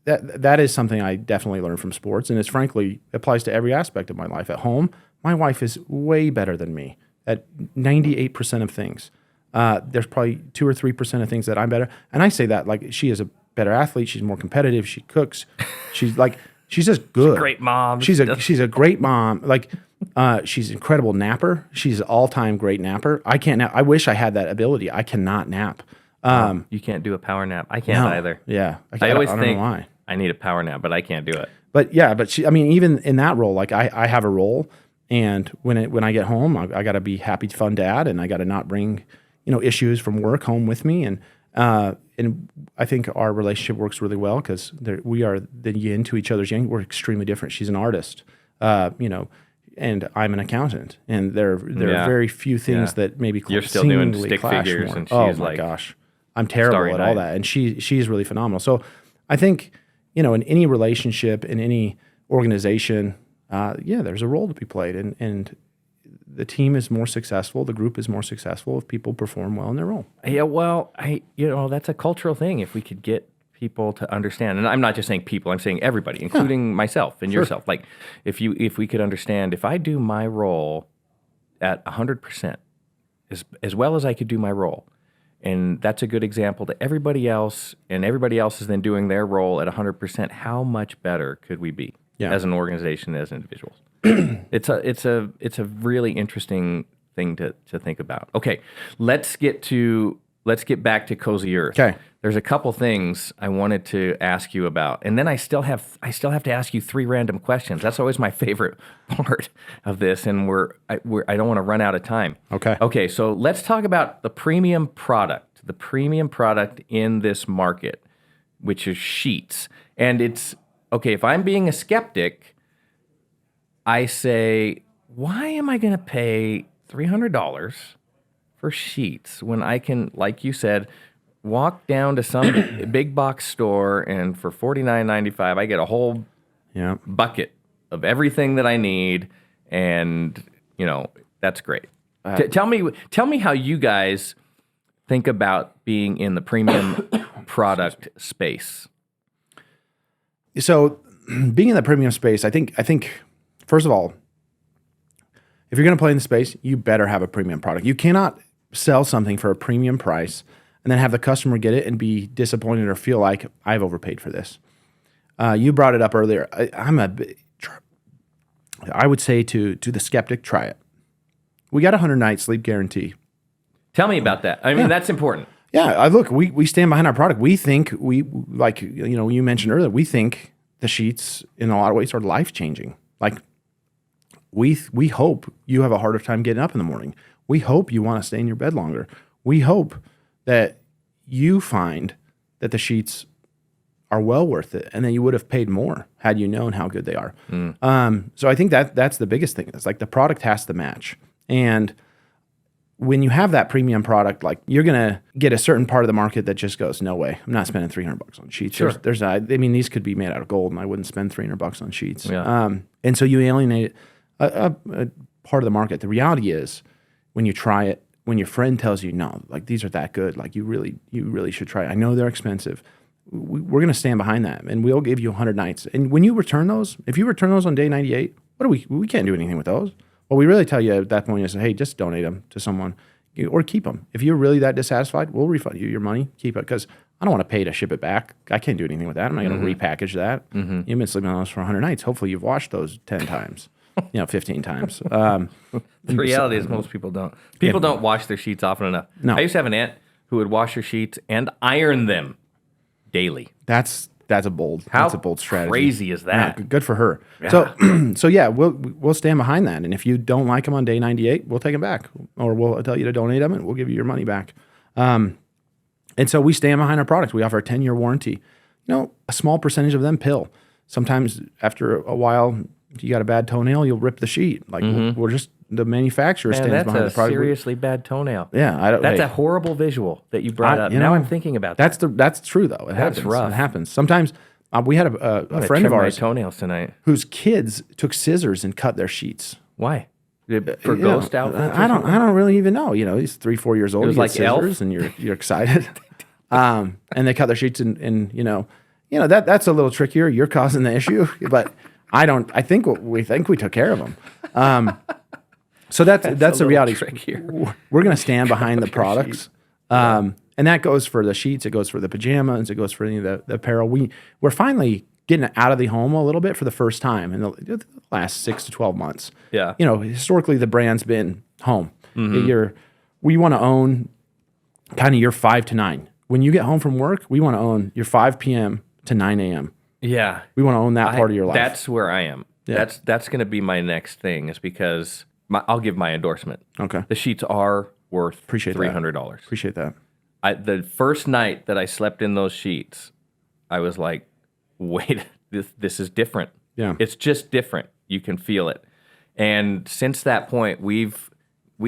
that is something I definitely learned from sports, and it's frankly applies to every aspect of my life. At home, my wife is way better than me at 98% of things. There's probably 2 or 3% of things that I'm better. And I say that like she is a better athlete. She's more competitive. She cooks. She's just good. She's a great mom. She's a great mom. Like she's an incredible napper. She's an all-time great napper. I can't nap. I wish I had that ability. I cannot nap. You can't do a power nap. I can't either. Yeah. I always don't think know why. I need a power nap, but I can't do it. But even in that role, like I have a role, and when I get home, I got to be happy, fun dad, and I got to not bring issues from work home with me, and I think our relationship works really well because we are the yin to each other's yang. We're extremely different. She's an artist, and I'm an accountant, and there are very few things that maybe you're still doing stick clash figures, more. and oh she's my like, gosh, I'm terrible at all night. that, and she's really phenomenal. So I think in any relationship, in any organization, there's a role to be played, and the team is more successful, the group is more successful if people perform well in their role. Yeah, well, that's a cultural thing. If we could get people to understand, and I'm not just saying people, I'm saying everybody, including myself and yourself. Like, if we could understand, if I do my role at 100%, as well as I could do my role, and that's a good example to everybody else, and everybody else is then doing their role at 100%, how much better could we be as an organization, as individuals? It's a really interesting thing to think about. Okay, let's get back to Cozy Earth. Okay. There's a couple things I wanted to ask you about, and then I still have to ask you 3 random questions. That's always my favorite part of this, and I don't want to run out of time. Okay. So let's talk about the premium product in this market, which is sheets. And it's okay. If I'm being a skeptic, I say, why am I going to pay $300 for sheets when I can, like you said, walk down to some big box store, and for $49.95 I get a whole bucket of everything that I need, and that's great. Tell me how you guys think about being in the premium product space. So, being in the premium space, I think first of all, if you're going to play in the space, you better have a premium product. You cannot sell something for a premium price and then have the customer get it and be disappointed or feel like I've overpaid for this. You brought it up earlier. I would say to the skeptic, try it. We got 100-night sleep guarantee. Tell me about that. I mean, that's important. Yeah, look, we stand behind our product. We think you mentioned earlier, we think the sheets in a lot of ways are life-changing. Like, we hope you have a harder time getting up in the morning. We hope you want to stay in your bed longer. We hope that you find that the sheets are well worth it, and that you would have paid more had you known how good they are. So I think that's the biggest thing. It's like the product has to match. And when you have that premium product, like, you're gonna get a certain part of the market that just goes, no way, I'm not spending $300 on sheets. Sure. These could be made out of gold, and I wouldn't spend $300 on sheets. Yeah. And so you alienate a part of the market. The reality is, when you try it, when your friend tells you, no, like, these are that good, like, you really should try it. I know they're expensive. We're going to stand behind that, and we'll give you 100 nights. And when you return those, if you return those on day 98, we can't do anything with those. What we really tell you at that point is, hey, just donate them to someone, or keep them. If you're really that dissatisfied, we'll refund you your money. Keep it, because I don't want to pay to ship it back. I can't do anything with that. I'm not going to repackage that. You've been sleeping on those for 100 nights. Hopefully you've washed those 10 times. 15 times. The reality is most people don't. People don't wash their sheets often enough. No. I used to have an aunt who would wash her sheets and iron them daily. That's a bold strategy. Crazy is that? Yeah, good for her. Yeah. So yeah, we'll stand behind that. And if you don't like them on day 98, we'll take them back, or we'll tell you to donate them, and we'll give you your money back. And so we stand behind our products. We offer a 10-year warranty. A small percentage of them pill. Sometimes after a while, if you got a bad toenail, you'll rip the sheet. Like we're just the manufacturer stands behind the product. That's a seriously bad toenail. Yeah, that's a horrible visual that you brought up. Now I'm thinking about that. That's true though. That's rough. It happens. Sometimes we had a friend of ours my toenails tonight. whose kids took scissors and cut their sheets. Why? For ghost outfits? I don't really even know. He's 3-4 years old. It was you like get scissors, Elf? and you're excited. And they cut their sheets, and that's a little trickier. You're causing the issue, but I think we took care of them. So that's the reality. Trickier. We're going to stand behind the products. And that goes for the sheets. It goes for the pajamas. It goes for any of the apparel. We're finally getting out of the home a little bit for the first time in the last 6 to 12 months. Yeah. Historically the brand's been home. We want to own kind of your 5 to 9. When you get home from work, we want to own your 5 p.m. to 9 a.m. Yeah. We want to own that part of your life. That's where I am. Yeah. That's going to be my next thing, is because I'll give my endorsement. Okay. The sheets are worth Appreciate that. $300. Appreciate that. The first night that I slept in those sheets, I was like, wait, this is different. Yeah. It's just different. You can feel it. And since that point, we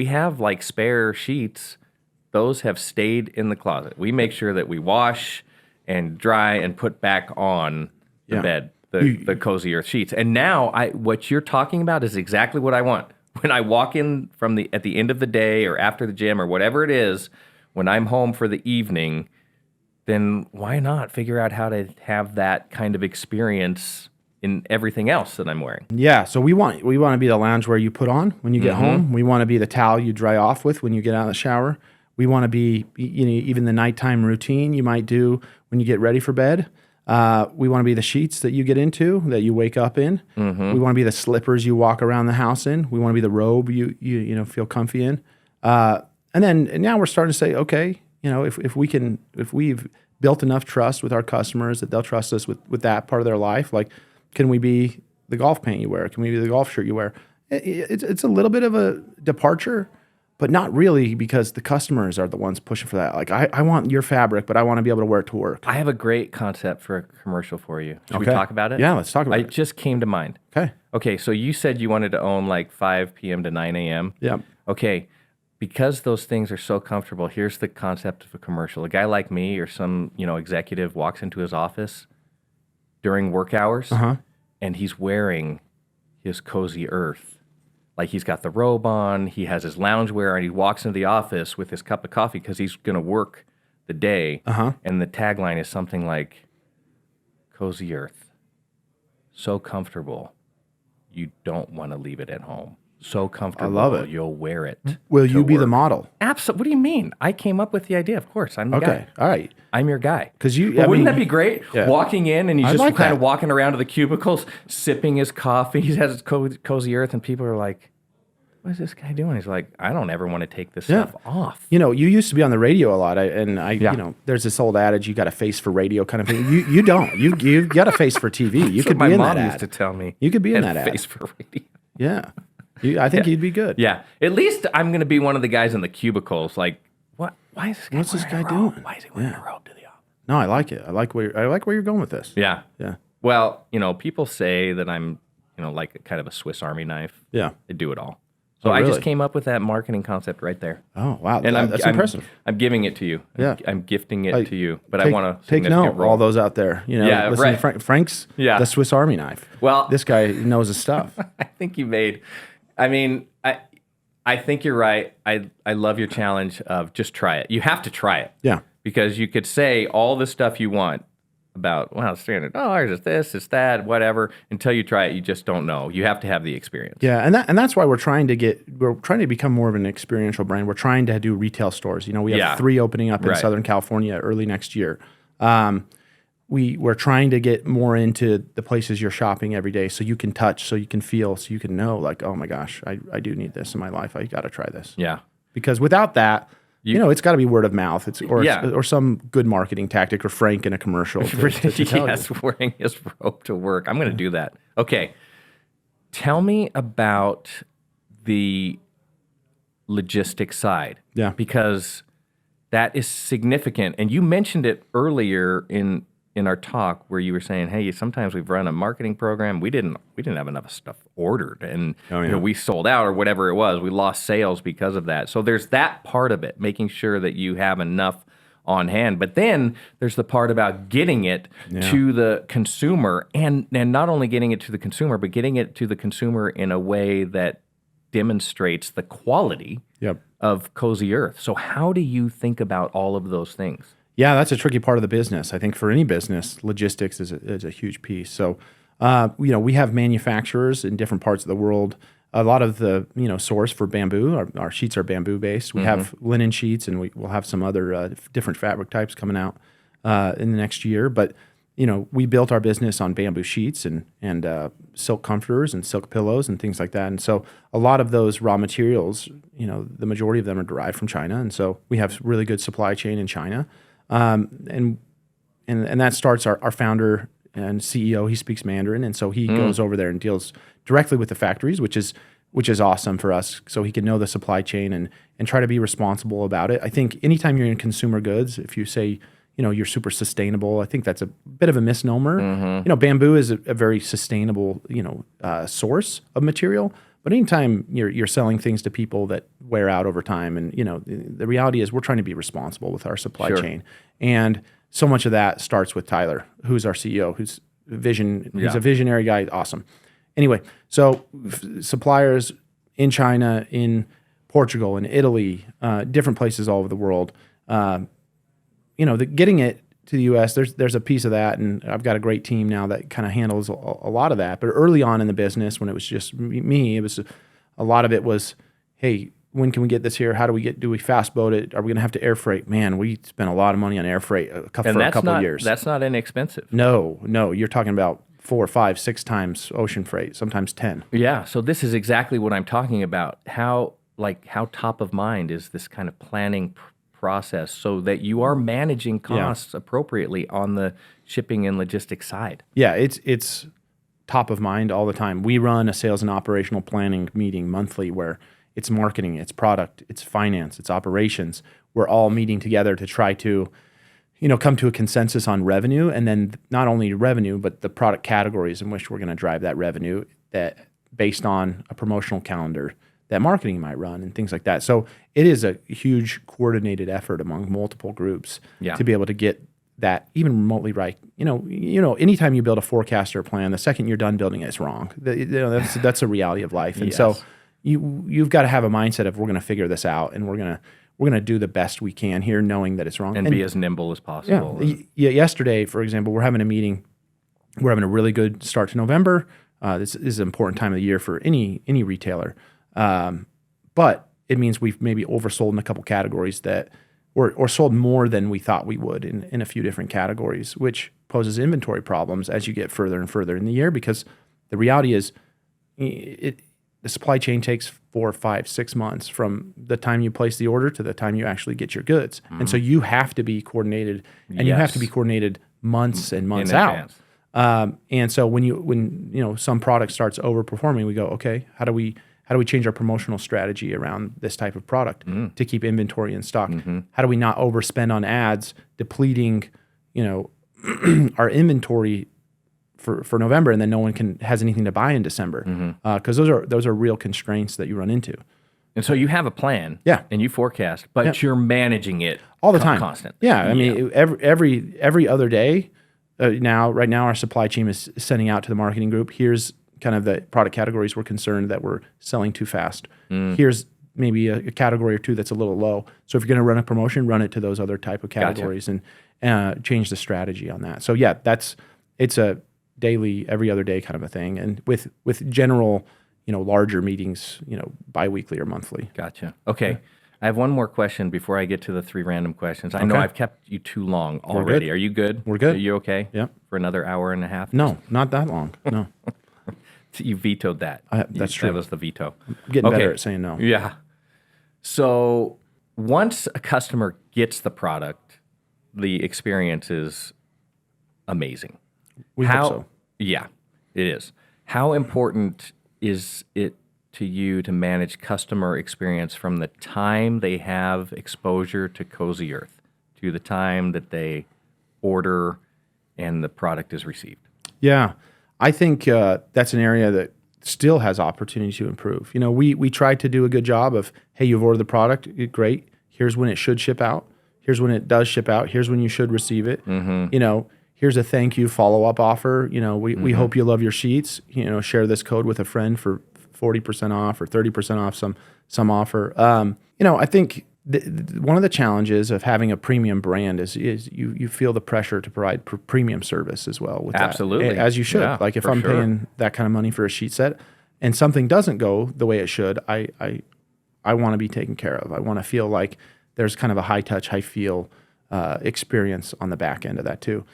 have like spare sheets. Those have stayed in the closet. We make sure that we wash and dry and put back on the bed, the Cozy Earth sheets. And now what you're talking about is exactly what I want. When I walk in at the end of the day or after the gym or whatever it is, when I'm home for the evening, then why not figure out how to have that kind of experience in everything else that I'm wearing? Yeah, so we want to be the loungewear you put on when you get home. We want to be the towel you dry off with when you get out of the shower. We want to be, even the nighttime routine you might do when you get ready for bed. We want to be the sheets that you get into, that you wake up in. We want to be the slippers you walk around the house in. We want to be the robe you feel comfy in. And now we're starting to say, okay, if we've built enough trust with our customers that they'll trust us with that part of their life, like, can we be the golf pant you wear? Can we be the golf shirt you wear? It's a little bit of a departure, but not really, because the customers are the ones pushing for that. Like, I want your fabric, but I want to be able to wear it to work. I have a great concept for a commercial for you. Should we talk about it? Yeah, let's talk about it. It just came to mind. Okay, so you said you wanted to own like 5 p.m. to 9 a.m. Yeah. Okay, because those things are so comfortable, here's the concept of a commercial. A guy like me or some executive walks into his office during work hours, and he's wearing his Cozy Earth. Like, he's got the robe on, he has his loungewear, and he walks into the office with his cup of coffee because he's going to work the day. And the tagline is something like, Cozy Earth, so comfortable, you don't want to leave it at home. So comfortable, I love it. You'll wear it. Will you be the model? Absolutely. What do you mean? I came up with the idea. Of course, I'm the guy. Okay, all right. I'm your guy. Because wouldn't that be great? Yeah. Walking in and he's I just like kind of that. walking around to the cubicles, sipping his coffee. He has his Cozy Earth, and people are like, "What is this guy doing?" He's like, "I don't ever want to take this stuff off." You used to be on the radio a lot, there's this old adage, you got a face for radio kind of thing. You don't. You got a face for TV. You could be in that ad. My mom used to tell me. You could be in "I that have ad. face for radio. Yeah. I think you'd be good. Yeah. At least I'm going to be one of the guys in the cubicles. Like, what? Why is this guy? What's this wearing guy a robe? doing? Why is he wearing a robe to the office? No, I like it. I like where you're going with this. Yeah. Yeah. Well, people say that I'm, like a kind of a Swiss Army knife. Yeah. I do it all. So Oh, I just really? came up with that marketing concept right there. Oh, wow. And That's impressive. I'm giving it to you. Yeah. I'm gifting it to you. But I Take- want to take note, all those out there. Yeah, listen right. to Frank's the Swiss Army knife. Well, this guy knows his stuff. I think I think you're right. I love your challenge of just try it. You have to try it. Yeah. Because you could say all the stuff you want about, well, it's $300, it's this, it's that, whatever. Until you try it, you just don't know. You have to have the experience. Yeah, and that's why we're trying to become more of an experiential brand. We're trying to do retail stores. We have 3 opening up in Southern California early next year. we're trying to get more into the places you're shopping every day, so you can touch, so you can feel, so you can know, like, oh my gosh, I do need this in my life. I got to try this. Yeah. Because without that, it's got to be word of mouth. Or some good marketing tactic, or Frank in a commercial. To tell Yes, you. wearing his robe to work. I'm going to do that. Okay. Tell me about the logistics side. Yeah. Because that is significant. And you mentioned it earlier in our talk where you were saying, hey, sometimes we've run a marketing program. We didn't have enough stuff ordered, and we sold out or whatever it was. We lost sales because of that. So there's that part of it, making sure that you have enough on hand. But then there's the part about getting it to the consumer, and not only getting it to the consumer, but getting it to the consumer in a way that demonstrates the quality of Cozy Earth. So how do you think about all of those things? Yeah, that's a tricky part of the business. I think for any business, logistics is a huge piece. So, we have manufacturers in different parts of the world. A lot of the source for bamboo, our sheets are bamboo based. We have linen sheets, and we'll have some other different fabric types coming out in the next year. But we built our business on bamboo sheets and silk comforters and silk pillows and things like that. And so a lot of those raw materials, the majority of them are derived from China. And so we have really good supply chain in China. And that starts our founder and CEO. He speaks Mandarin, and so he goes over there and deals directly with the factories, which is awesome for us. So he can know the supply chain and try to be responsible about it. I think anytime you're in consumer goods, if you say you're super sustainable, I think that's a bit of a misnomer. Bamboo is a very sustainable source of material. But anytime you're selling things to people that wear out over time, and the reality is we're trying to be responsible with our supply chain, and so much of that starts with Tyler, who's our CEO, who's a visionary guy, awesome. Anyway, so suppliers in China, in Portugal, in Italy, different places all over the world, getting it to the U.S., there's a piece of that, and I've got a great team now that kind of handles a lot of that. But early on in the business, when it was just me, it was a lot of it was, hey, when can we get this here? How do we fast boat it? Are we going to have to air freight? Man, we spent a lot of money on air freight for a couple of years. That's not inexpensive. No, you're talking about 4, 5, 6 times ocean freight, sometimes 10. Yeah, so this is exactly what I'm talking about. How top of mind is this kind of planning process so that you are managing costs appropriately on the shipping and logistics side? Yeah, it's top of mind all the time. We run a sales and operational planning meeting monthly where it's marketing, it's product, it's finance, it's operations. We're all meeting together to try to come to a consensus on revenue, and then not only revenue, but the product categories in which we're going to drive that revenue, that based on a promotional calendar that marketing might run and things like that. So it is a huge coordinated effort among multiple groups to be able to get that even remotely right. Anytime you build a forecast or plan, the second you're done building it, it's wrong. That's a reality of life. And so you've got to have a mindset of, we're going to figure this out, and we're going to do the best we can here, knowing that it's wrong. And be as nimble as possible. Yeah. Yesterday, for example, we're having a meeting. We're having a really good start to November. This is an important time of the year for any retailer. But it means we've maybe oversold in a couple categories that, or sold more than we thought we would in a few different categories, which poses inventory problems as you get further and further in the year, because the reality is the supply chain takes 4, 5, 6 months from the time you place the order to the time you actually get your goods. And so you have to be coordinated, and you have to be coordinated months and months out. And so when some product starts overperforming, we go, okay, how do we change our promotional strategy around this type of product to keep inventory in stock? How do we not overspend on ads, depleting, our inventory for November, and then no one has anything to buy in December? Because those are real constraints that you run into. And so you have a plan, and you forecast, but you're managing it all the time, constantly. Yeah, I mean, every other day. Right now, our supply chain is sending out to the marketing group, here's kind of the product categories we're concerned that we're selling too fast. Here's maybe a category or two that's a little low. So if you're going to run a promotion, run it to those other type of categories and change the strategy on that. So yeah, it's a daily, every other day kind of a thing. And with general, larger meetings, biweekly or monthly. Gotcha. Okay. I have one more question before I get to the 3 random questions. I know I've kept you too long already. good. Are you good? We're good. Are you okay? Yep. For another hour and a half? No, not that long. No, You vetoed that. that's true. That was the veto. I'm getting better at saying no. Yeah. So once a customer gets the product, the experience is amazing. We hope so. Yeah, it is. How important is it to you to manage customer experience from the time they have exposure to Cozy Earth to the time that they order and the product is received? Yeah, I think that's an area that still has opportunity to improve. We try to do a good job of, hey, you've ordered the product, great. Here's when it should ship out. Here's when it does ship out. Here's when you should receive it. Here's a thank you follow-up offer. We hope you love your sheets. Share this code with a friend for 40% off or 30% off some offer. I think one of the challenges of having a premium brand is you feel the pressure to provide premium service as well with Absolutely. that. As you should. Yeah, like if for I'm sure. paying that kind of money for a sheet set and something doesn't go the way it should, I want to be taken care of. I want to feel like there's kind of a high touch, high feel experience on the back end of that too.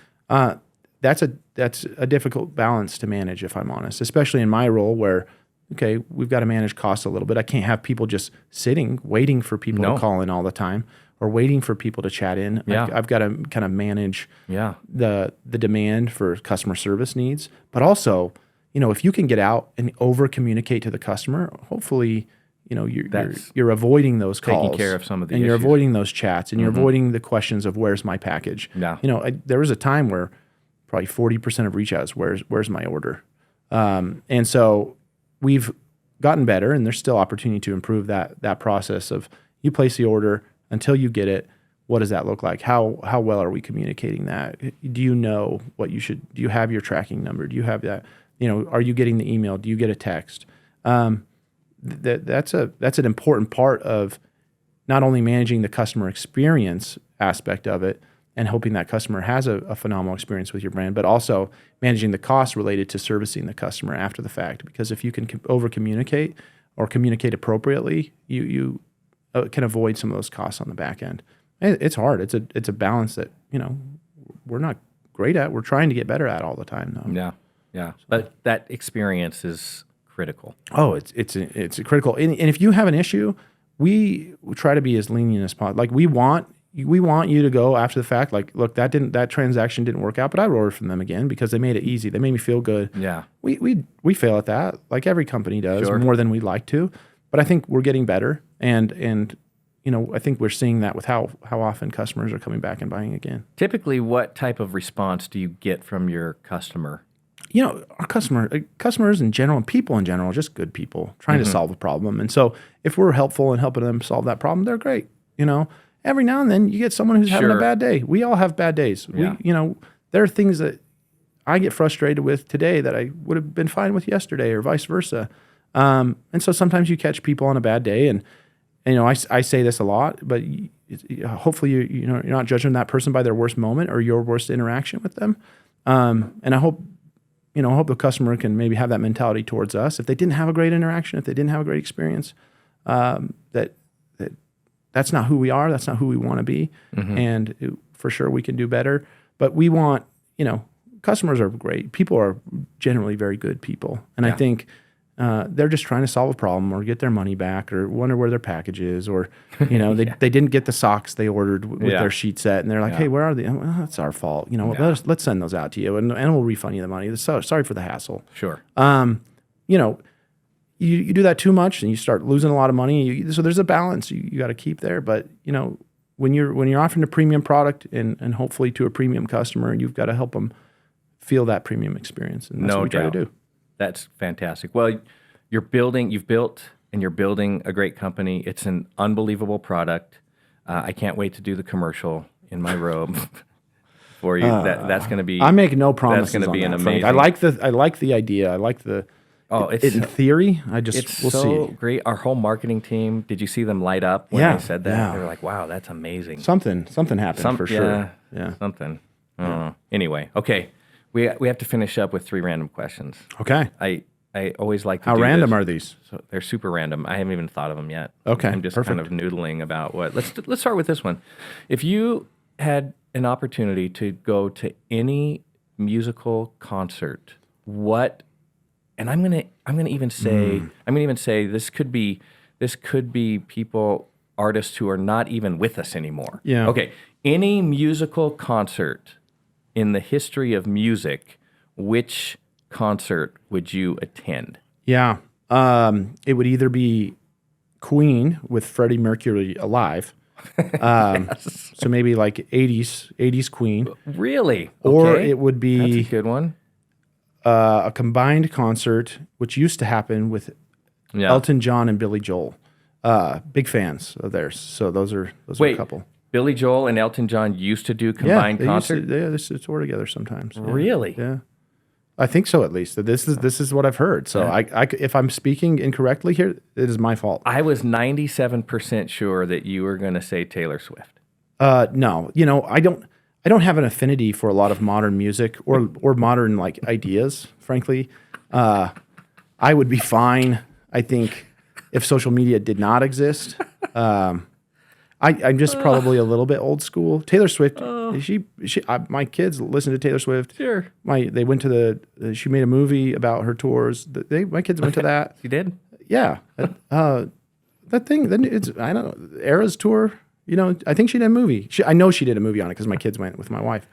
That's a difficult balance to manage, if I'm honest, especially in my role where, okay, we've got to manage costs a little bit. I can't have people just sitting, waiting for people to call in all the time or waiting for people to chat in. Yeah. I've got to kind of manage Yeah. the demand for customer service needs, but also, if you can get out and over communicate to the customer, hopefully, you're avoiding those calls, Taking care of some of the and you're issues. avoiding those chats, and you're avoiding the questions of where's my package. Yeah. There was a time where probably 40% of reach outs, where's my order, and so we've gotten better, and there's still opportunity to improve that process of you place the order until you get it. What does that look like? How well are we communicating that? Do you know what you should? Do you have your tracking number? Do you have that? Are you getting the email? Do you get a text? That's an important part of not only managing the customer experience aspect of it and hoping that customer has a phenomenal experience with your brand, but also managing the costs related to servicing the customer after the fact. Because if you can over communicate or communicate appropriately, you can avoid some of those costs on the back end. It's hard. It's a balance that we're not great at. We're trying to get better at all the time, though. Yeah. But that experience is critical. Oh, it's critical. And if you have an issue, we try to be as lenient as possible. Like we want you to go after the fact. Like, look, that transaction didn't work out, but I would order from them again because they made it easy. They made me feel good. Yeah. We fail at that, like every company does, Sure. more than we'd like to. But I think we're getting better, and I think we're seeing that with how often customers are coming back and buying again. Typically, what type of response do you get from your customer? Our customers in general and people in general are just good people trying to solve a problem. And so if we're helpful in helping them solve that problem, they're great. Every now and then you get someone who's having a Sure. bad day. We all have bad days. Yeah. There are things that I get frustrated with today that I would have been fine with yesterday or vice versa. And so sometimes you catch people on a bad day and I say this a lot, but hopefully you're not judging that person by their worst moment or your worst interaction with them. And I hope the customer can maybe have that mentality towards us. If they didn't have a great interaction, if they didn't have a great experience, that's not who we are. That's not who we want to be. And for sure we can do better. But we want, customers are great. People are generally very good people. And I think they're just trying to solve a problem or get their money back or wonder where their package is or, they didn't get the socks they ordered with their sheet set. And they're like, hey, where are they? Well, that's our fault. Let's send those out to you and we'll refund you the money. So sorry for the hassle. Sure. You do that too much and you start losing a lot of money. So there's a balance you got to keep there. But, when you're offering a premium product and hopefully to a premium customer, you've got to help them feel that premium experience. And that's what we try to do. That's fantastic. Well, you've built and you're building a great company. It's an unbelievable product. I can't wait to do the commercial in my robe for you. That's going to be. I make no promises. That's going to be on an that, amazing. I like the idea. I like the. It's in theory. We'll so see. great. Our whole marketing team. Did you see them light up when I said that? Yeah. They were like, "Wow, that's amazing." Something happened for sure. Yeah. Something. I don't know. Anyway, okay. We have to finish up with 3 random questions. Okay. I I always like to How do random this. are these? So they're super random. I haven't even thought of them yet. Okay, I'm just kind of noodling about what. Let's start with this one. If you had an opportunity to go to any musical concert, what? And I'm gonna even say this could be people, artists who are not even with us anymore. Yeah. Okay. Any musical concert in the history of music, which concert would you attend? Yeah. It would either be Queen with Freddie Mercury alive. So maybe like 80s Queen. Really? Or Okay. it would That's be a good one. a combined concert, which used to happen with Yeah. Elton John and Billy Joel. Big fans of theirs. So those are a couple. Billy Joel and Elton John used to do combined concert? They used to tour together sometimes. Yeah. Really? Yeah. I think so, at least. This is what I've heard. So if I'm speaking incorrectly here, it is my fault. I was 97% sure that you were going to say Taylor Swift. No, I don't have an affinity for a lot of modern music or modern like ideas. Frankly, I would be fine. I think if social media did not exist. I'm just probably a little bit old school. Taylor Swift. My kids listen to Taylor Swift. Sure. They went to she made a movie about her tours. My kids went to that. You did? Yeah. That thing. Then I don't know, Eras tour. I think she did a movie. I know she did a movie on it because my kids went with my wife.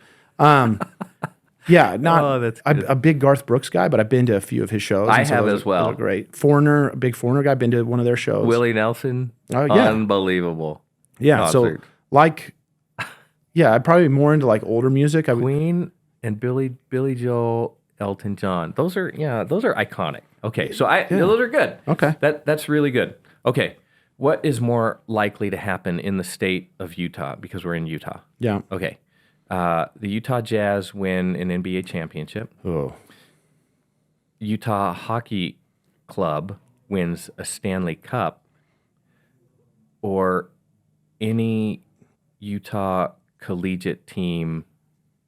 Yeah, not that's good. a big Garth Brooks guy, but I've been to a few of his shows. I and so have those as well. Those are great. Foreigner, a big Foreigner guy. Been to one of their shows. Willie Nelson? Oh, yeah. Unbelievable. Yeah, concert. I'd probably be more into like older music. Queen and Billy Joel, Elton John. Those are iconic. Okay, so those are good. Okay. That's really good. Okay, what is more likely to happen in the state of Utah, because we're in Utah? Yeah. Okay, the Utah Jazz win an NBA championship. Oh. Utah Hockey Club wins a Stanley Cup, or any Utah collegiate team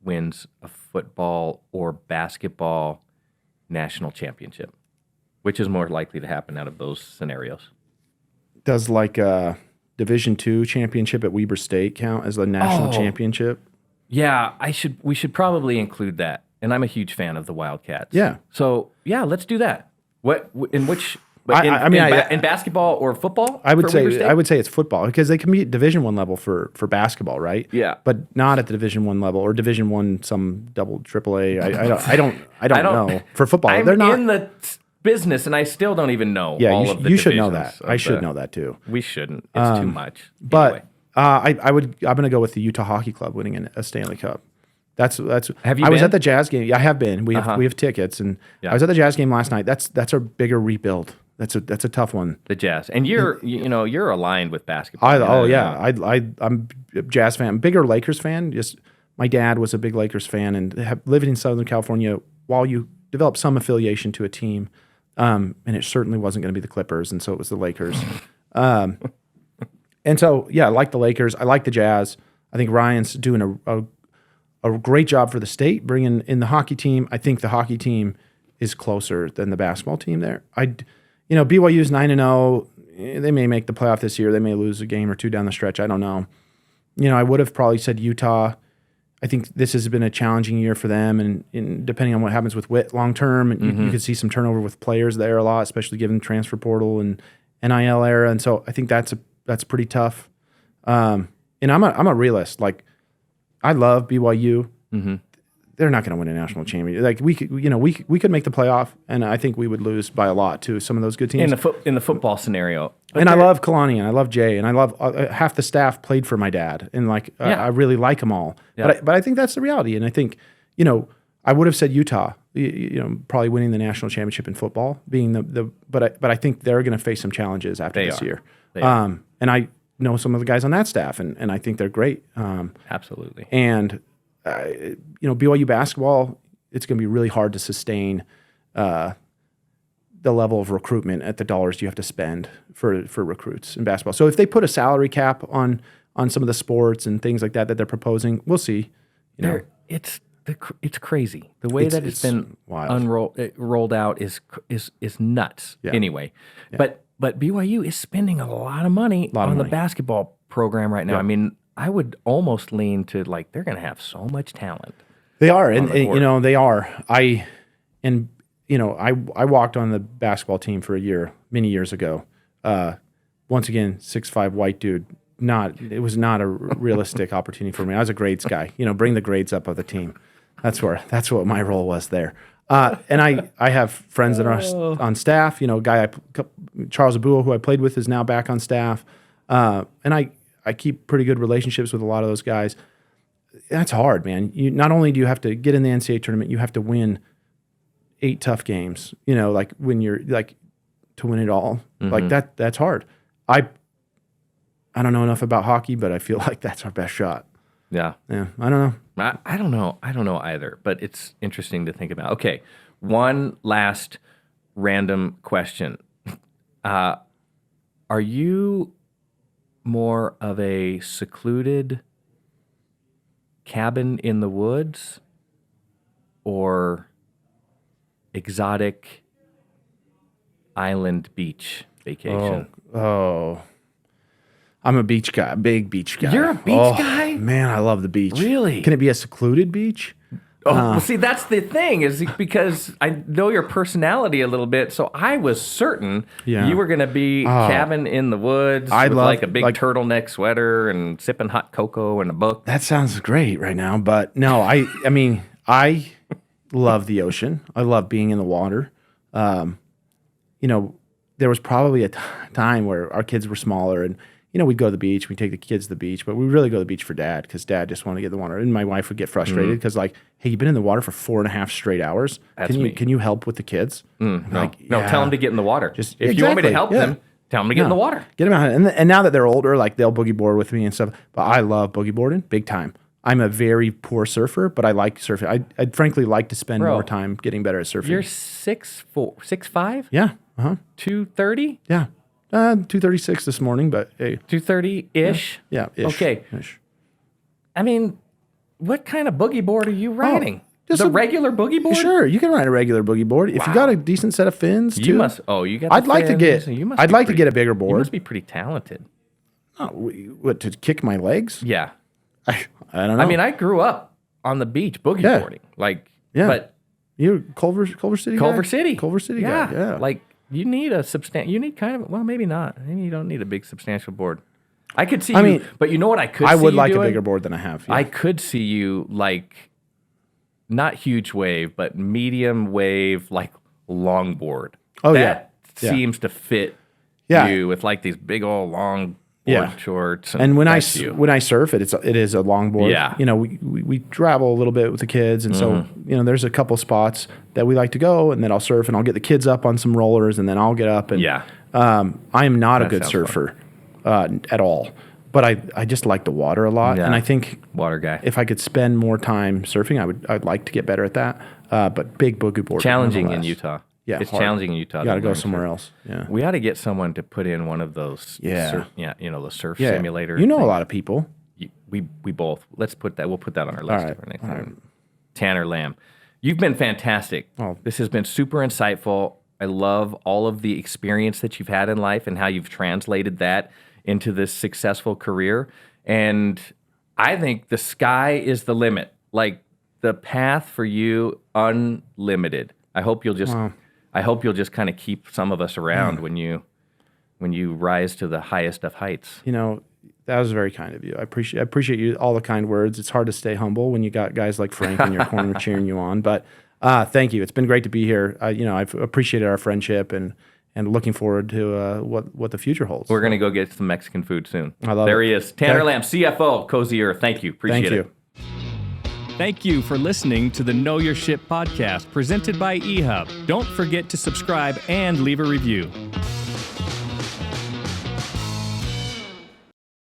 wins a football or basketball national championship. Which is more likely to happen out of those scenarios? Does like a Division II championship at Weber State count as a national championship? Yeah, we should probably include that. And I'm a huge fan of the Wildcats. Yeah. So yeah, let's do that. In basketball or football? I would for Weber say State? it's football because they can be at Division I level for basketball, right? Yeah. But not at the Division I level or Division I some double AAA. I don't know for football. I'm They're not in the business, and I still don't even know. Yeah, all of the you should know that. divisions I of should the- know that too. We shouldn't. It's too much. But Anyway. I'm going to go with the Utah Hockey Club winning a Stanley Cup. That's. Have you I was been? at the Jazz game. Yeah, I have been. We have tickets, and Yeah. I was at the Jazz game last night. That's a bigger rebuild. That's a tough one. The Jazz, and you're aligned with basketball. I'm a Jazz fan. Bigger Lakers fan. Just my dad was a big Lakers fan, and living in Southern California, while you develop some affiliation to a team, and it certainly wasn't going to be the Clippers, and so it was the Lakers. And so I like the Lakers. I like the Jazz. I think Ryan's doing a great job for the state, bringing in the hockey team. I think the hockey team is closer than the basketball team there. BYU's 9-0. They may make the playoff this year. They may lose a game or two down the stretch. I don't know. I would have probably said Utah. I think this has been a challenging year for them, and depending on what happens with Witt long term, you could see some turnover with players there a lot, especially given the transfer portal and NIL era. And so I think that's pretty tough. And I'm a realist. Like, I love BYU. Mm-hmm. They're not going to win a national championship. Like we could make the playoff, and I think we would lose by a lot to some of those good teams. In the football scenario. And I love Kalani, and I love Jay, and I love half the staff played for my dad, and I really like them all. Yeah. But I think that's the reality, and I think I would have said Utah, probably winning the national championship in football, being but I think they're going to face some challenges after this year. They are. And I know some of the guys on that staff, and I think they're great. Absolutely. And BYU basketball, it's going to be really hard to sustain the level of recruitment at the dollars you have to spend for recruits in basketball. So if they put a salary cap on some of the sports and things like that they're proposing, we'll see. it's crazy. The way that it's been wild. rolled out is nuts. Yeah. Anyway, but BYU is spending a lot of money on the basketball program right now. Yeah. I mean, I would almost lean to like they're going to have so much talent. They are, and they are. I walked on the basketball team for a year, many years ago. Once again, 6'5" white dude. It was not a realistic opportunity for me. I was a grades guy. Bring the grades up of the team. That's what my role was there. And I have friends that are on staff. Charles Abua, who I played with, is now back on staff. And I keep pretty good relationships with a lot of those guys. That's hard, man. Not only do you have to get in the NCAA tournament, you have to win 8 tough games. Like when you're like to win it all. Mm-hmm. Like that's hard. I don't know enough about hockey, but I feel like that's our best shot. Yeah. Yeah. I don't know. I don't know. I don't know either, but it's interesting to think about. Okay. One last random question. Are you more of a secluded cabin in the woods or exotic island beach vacation? Oh. I'm a beach guy, a big beach guy. You're a beach guy? Man, I love the beach. Really? Can it be a secluded beach? Well, see, that's the thing, is because I know your personality a little bit, so I was certain you were going to be cabin in the woods with like a big turtleneck sweater and sipping hot cocoa and a book. That sounds great right now, but no, I mean, I love the ocean. I love being in the water. There was probably a time where our kids were smaller and we'd go to the beach, we'd take the kids to the beach, but we really go to the beach for Dad because Dad just wanted to get in the water. And my wife would get frustrated because like, hey, you've been in the water for 4.5 straight hours. Can you help with the kids? No, tell them to get in the water. If you want me to help them, tell them to get in the water. Get them out. And now that they're older, like they'll boogie board with me and stuff. But I love boogie boarding, big time. I'm a very poor surfer, but I like surfing. I'd frankly like to spend more time getting better at surfing. You're 6'4", 6'5"? Yeah. 230? Yeah. 236 this morning, but hey. 230-ish? Yeah. Ish. Okay. Ish. I mean, what kind of boogie board are you riding? Just a regular boogie board? Sure, you can ride a regular boogie board. If you got a decent set of fins, too. You must. Oh, you got. I'd like to get a bigger board. You must be pretty talented. Oh, what, to kick my legs? Yeah. I don't know. I mean, I grew up on the beach boogie boarding. But you're Culver City. Culver City guy. Yeah. Like. You need kind of, well, maybe not. Maybe you don't need a big substantial board. I could see you, but you know what I could see you doing? I would like a bigger board than I have. Yeah. I could see you like, not huge wave, but medium wave, like longboard. Oh, that seems to fit you with like these big old long board shorts. And when I surf it is a longboard. Yeah. We travel a little bit with the kids, and so there's a couple spots that we like to go, and then I'll surf, and I'll get the kids up on some rollers, and then I'll get up. And I am not a good surfer at all, but I just like the water a lot, and I think water guy. If I could spend more time surfing, I'd like to get better at that. But big boogie board, challenging in Utah. Yeah, it's challenging in Utah. You got to go somewhere else. Yeah, we ought to get someone to put in one of those. The surf simulator. You know a lot of people. We both. Let's put that. We'll put that on our list for next time. Tanner Lamb, you've been fantastic. This has been super insightful. I love all of the experience that you've had in life and how you've translated that into this successful career. And I think the sky is the limit. Like the path for you, unlimited. I hope you'll just. Wow. I hope you'll just kind of keep some of us around when you rise to the highest of heights. That was very kind of you. I appreciate you, all the kind words. It's hard to stay humble when you got guys like Frank in your corner cheering you on. But thank you. It's been great to be here. I've appreciated our friendship and looking forward to what the future holds. We're gonna go get some Mexican food soon. I love it. There he is, Tanner Lamb, CFO of Cozy Earth. Thank you. Appreciate it. Thank you for listening to the Know Your Ship podcast presented by eHub. Don't forget to subscribe and leave a review.